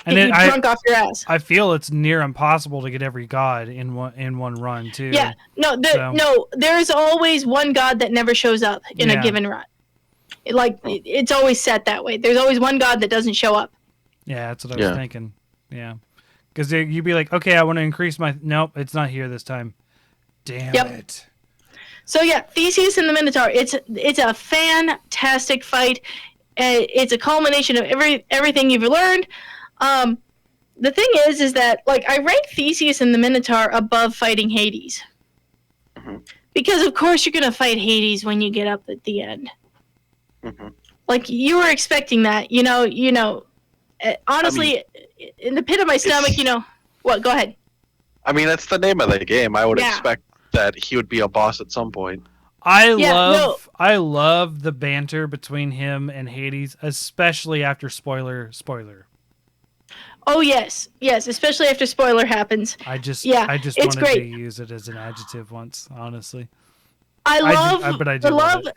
And Get then you drunk off your ass. I feel it's near impossible to get every god in one run too. Yeah, no, there is always one god that never shows up in a given run. It's always set that way. There's always one god that doesn't show up. Yeah, that's what I was thinking. Yeah, because you'd be like, okay, I want to increase my. Nope, it's not here this time. Damn it. So yeah, Theseus and the Minotaur. It's a fantastic fight. It's a culmination of everything you've learned. The thing is that like I rank Theseus and the Minotaur above fighting Hades, because of course you're gonna fight Hades when you get up at the end. Mm-hmm. Like you were expecting that, you know. Honestly, in the pit of my stomach, what? Go ahead. I mean, that's the name of the game. I would Yeah. expect that he would be a boss at some point. I love the banter between him and Hades, especially after spoiler. Oh yes, especially after spoiler happens. I just it's wanted great. to use it as an adjective once, honestly. I love it.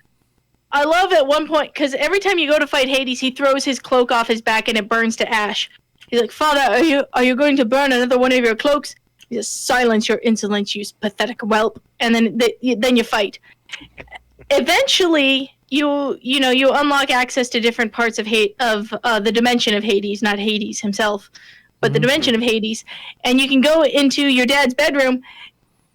I love at one point because every time you go to fight Hades, he throws his cloak off his back and it burns to ash. He's like, "Father, are you going to burn another one of your cloaks?" He says, "Silence your insolence, you pathetic whelp." And then you fight. Eventually, you unlock access to different parts of the dimension of Hades, not Hades himself, but the dimension of Hades, and you can go into your dad's bedroom,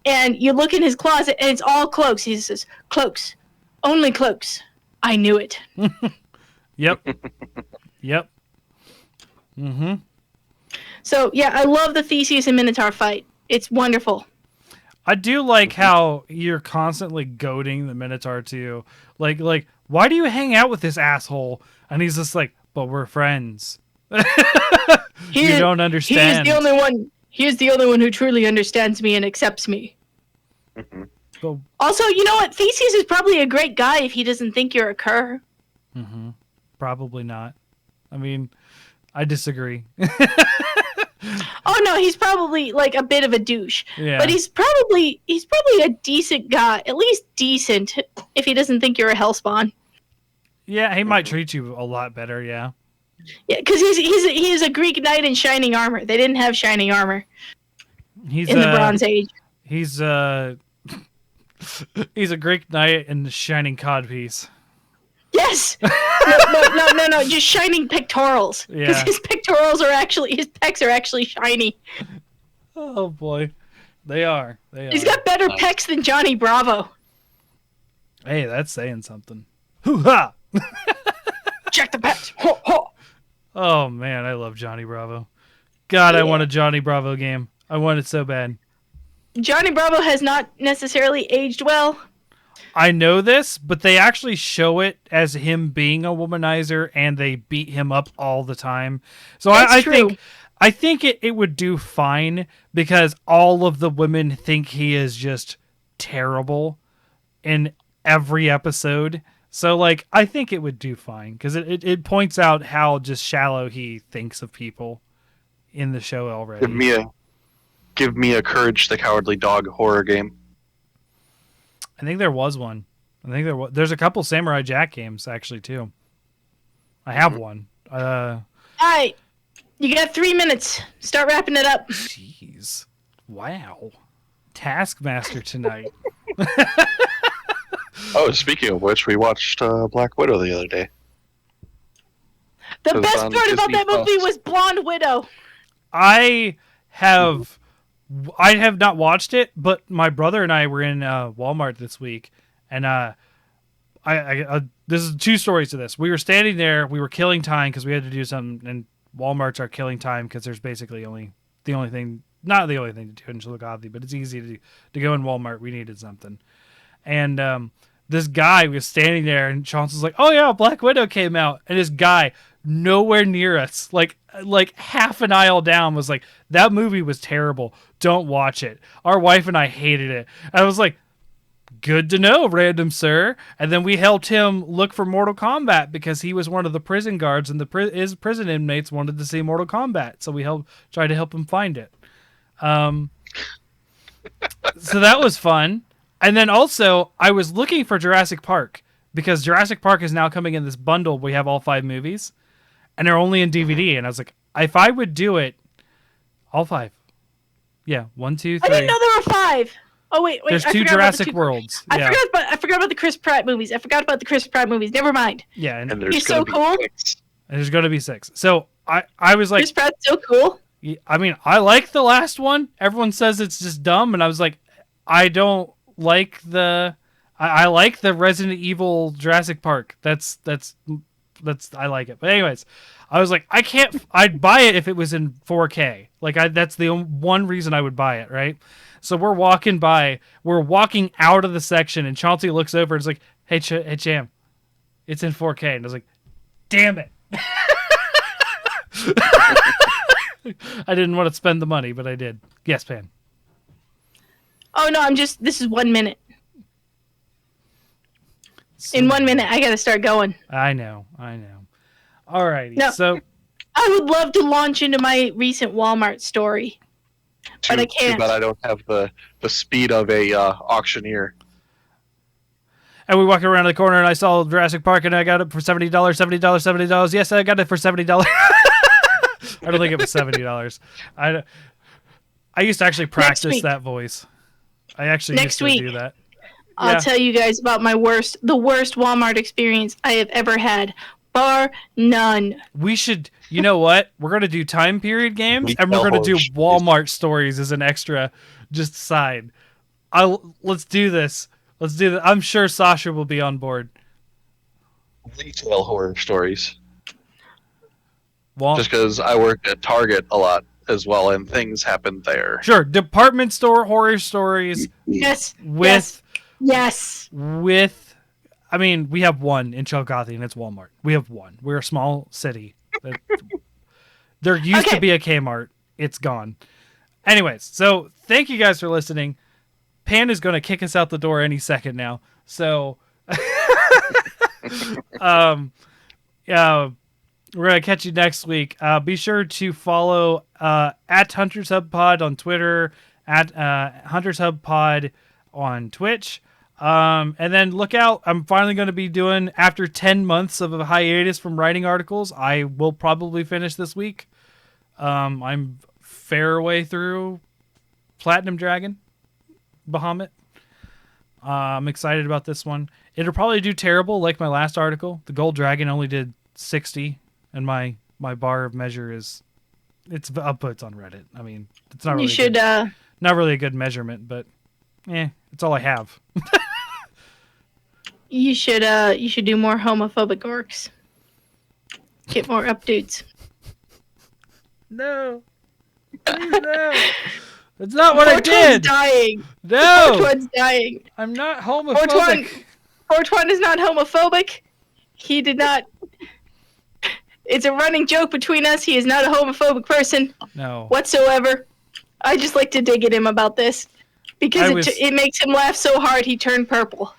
and you look in his closet, and it's all cloaks. He says, "Cloaks, only cloaks." I knew it. Yep. Mm-hmm. So yeah, I love the Theseus and Minotaur fight. It's wonderful. I do like how you're constantly goading the Minotaur too. Like, why do you hang out with this asshole? And he's just like, but we're friends. You don't understand. He is the only one who truly understands me and accepts me. Mhm. But, Also, you know what? Theseus is probably a great guy if he doesn't think you're a cur. probably not. I mean, I disagree. Oh no, he's probably like a bit of a douche. Yeah. But he's probably a decent guy, at least decent, if he doesn't think you're a hellspawn. Yeah, he might treat you a lot better. Yeah. Yeah, because he's a Greek knight in shining armor. They didn't have shining armor He's in the Bronze Age. He's he's a Greek knight in the shining codpiece. Yes. No, just shining pectorals. Because Yeah. his pecs are actually shiny. Oh boy, they are. He's got better pecs than Johnny Bravo. Hey, that's saying something. Hoo-ha! Check the pecs. Ho, ho. Oh man, I love Johnny Bravo. God, I Yeah. want a Johnny Bravo game. I want it so bad. Johnny Bravo has not necessarily aged well. I know this, but they actually show it as him being a womanizer, and they beat him up all the time. So That's I true. think it would do fine because all of the women think he is just terrible in every episode. So like I think it would do fine because it points out how just shallow he thinks of people in the show already. Give me a Courage the Cowardly Dog horror game. I think there was one. There's a couple Samurai Jack games actually too. I have one. All right. You got 3 minutes. Start wrapping it up. Jeez. Wow. Taskmaster tonight. Oh, speaking of which, we watched Black Widow the other day. The It was best on part about Disney that movie Plus. was Blonde Widow. I have not watched it, but my brother and I were in Walmart this week, and this is 2 stories to this. We were standing there, we were killing time because we had to do something, and Walmarts are killing time because there's basically not the only thing to do in Chillicothe, but it's easy to go in Walmart. We needed something, and this guy was standing there, and Chancellor's like, "Oh yeah, Black Widow came out," and this guy nowhere near us, like half an aisle down, was like, "That movie was terrible. Don't watch it." Our wife and I hated it. I was like, "Good to know, random sir." And then we helped him look for Mortal Kombat because he was one of the prison guards, and his prison inmates wanted to see Mortal Kombat, so we tried to help him find it. So that was fun. And then also, I was looking for Jurassic Park because Jurassic Park is now coming in this bundle. We have all 5 movies, and they're only in DVD. And I was like, if I would do it, all 5. Yeah, 1, 2, 3. I didn't know there were 5. Oh wait. There's I 2 forgot about the Jurassic 2 Worlds. I Yeah, forgot about the Chris Pratt movies. Never mind. yeah, and And there's He's gonna so be cool. 6. there's going to be 6. So I was like, Chris Pratt's so cool. I mean, I like the last one. Everyone says it's just dumb, and I was like, I don't like I like the Resident Evil Jurassic Park. That's I like it. But anyways, I was like, I'd buy it if it was in 4K. Like that's the one reason I would buy it, right? So we're walking out of the section, and Chauncey looks over and is like, hey Cham, it's in 4K. And I was like, damn it. I didn't want to spend the money, but I did. Yes, Pan. Oh no, this is 1 minute. In 1 minute, I gotta start going. I know. Alrighty. No. So I would love to launch into my recent Walmart story, but I can't. But I don't have the speed of a auctioneer. and we walked around the corner and I saw Jurassic Park and I got it for $70, $70. Yes, I got it for $70. I don't think it was $70. I used to actually practice that voice. I actually Next used to week. do that. I'll Yeah. tell you guys about the worst Walmart experience I have ever had, bar none. We should, you know what? We're going to do time period games We and we're going to do know. Walmart stories as an extra just side. Let's do this. Let's do that. I'm sure Sasha will be on board. Retail horror stories. Wal- Just because I worked at Target a lot as well, and things happened there. Sure, department store horror stories Yes. with Yes. I mean, we have one in Chillicothe and it's Walmart. We have one. We're a small city. There used to Okay. be a Kmart. It's gone. Anyways, so thank you guys for listening. Pan is going to kick us out the door any second now. So we're going to catch you next week. Be sure to follow at Hunters Hub Pod on Twitter, at Hunters Hub Pod on Twitch. And then look out. I'm finally going to be doing, after 10 months of a hiatus from writing articles, I will probably finish this week. I'm fair way through Platinum Dragon, Bahamut. I'm excited about this one. It'll probably do terrible like my last article. The Gold Dragon only did 60, and my bar of measure is, I'll put it on Reddit. I mean, it's not really You should. not really a good measurement, but it's all I have. You should. You should do more homophobic orcs. Get more updates. No. Please, no. That's not what I 420's did. dying. No. 420's dying. I'm not homophobic. 420 is not homophobic. He did not. It's a running joke between us. He is not a homophobic person No. whatsoever. I just like to dig at him about this because it makes him laugh so hard he turned purple.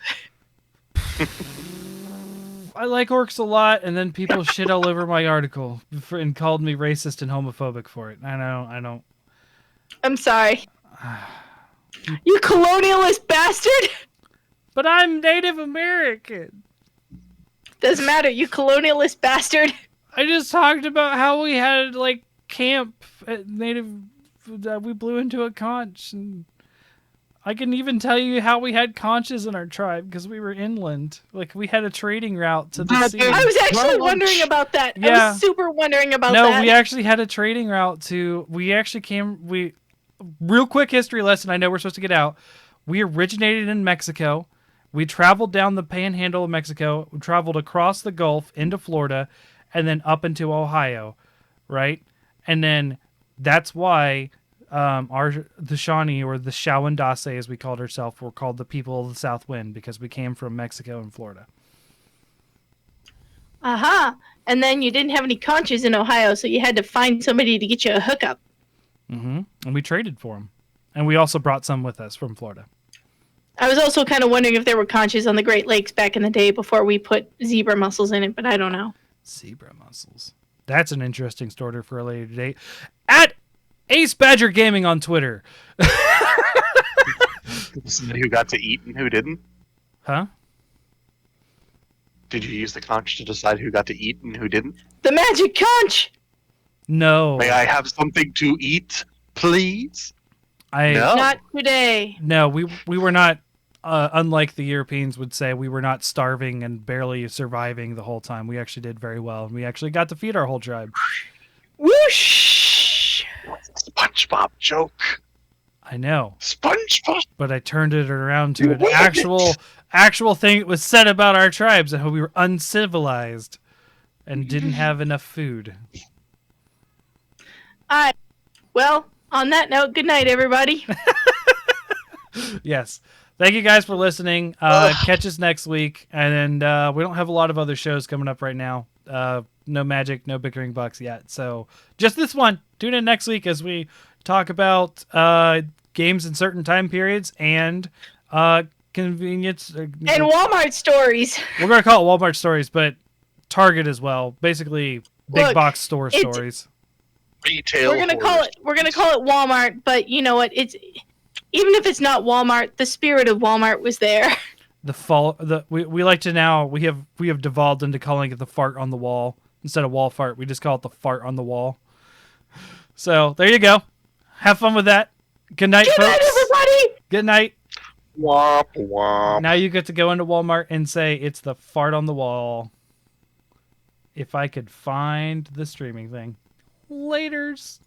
I like orcs a lot, and then people shit all over my article and called me racist and homophobic for it. I don't. I'm sorry. You colonialist bastard! But I'm Native American. Doesn't matter, you colonialist bastard. I just talked about how we had like camp at Native. We blew into a conch, and I can even tell you how we had conches in our tribe because we were inland. Like we had a trading route to the sea. I was actually wondering about that. I Yeah. was super wondering about No, that. we actually had a trading route to. Real quick history lesson. I know we're supposed to get out. We originated in Mexico. We traveled down the panhandle of Mexico. We traveled across the Gulf into Florida, and then up into Ohio, right? And then that's why the Shawnee, or the Shawandase as we called ourselves, were called the people of the South Wind because we came from Mexico and Florida. Aha. And then you didn't have any conches in Ohio, so you had to find somebody to get you a hookup. Mm-hmm. And we traded for them. And we also brought some with us from Florida. I was also kind of wondering if there were conches on the Great Lakes back in the day before we put zebra mussels in it, but I don't know. Zebra mussels. That's an interesting story for a later date. At Ace Badger Gaming on Twitter. Who got to eat and who didn't? Huh? Did you use the conch to decide who got to eat and who didn't? The magic conch! No. May I have something to eat, please? No. Not today. No, we were not, unlike the Europeans would say, we were not starving and barely surviving the whole time. We actually did very well. And we actually got to feed our whole tribe. Whoosh! SpongeBob joke. I know. SpongeBob. But I turned it around to an actual thing that was said about our tribes and how we were uncivilized and didn't have enough food. Well, on that note, good night, everybody. Yes. Thank you guys for listening. Catch us next week. And we don't have a lot of other shows coming up right now. No Magic, no Bickering Bucks yet. So just this one. Tune in next week as we talk about games in certain time periods and convenience. And Walmart stories. We're gonna call it Walmart stories, but Target as well. Basically, big Look, box store it's- stories. Retail. We're gonna call it Walmart, but you know what? It's even if it's not Walmart, the spirit of Walmart was there. We like to now we have devolved into calling it the fart on the wall instead of wall fart. We just call it the fart on the wall. So there you go. Have fun with that. Good night, Good folks. night, everybody. Good night. Womp womp. Now you get to go into Walmart and say it's the fart on the wall. If I could find the streaming thing. Laters.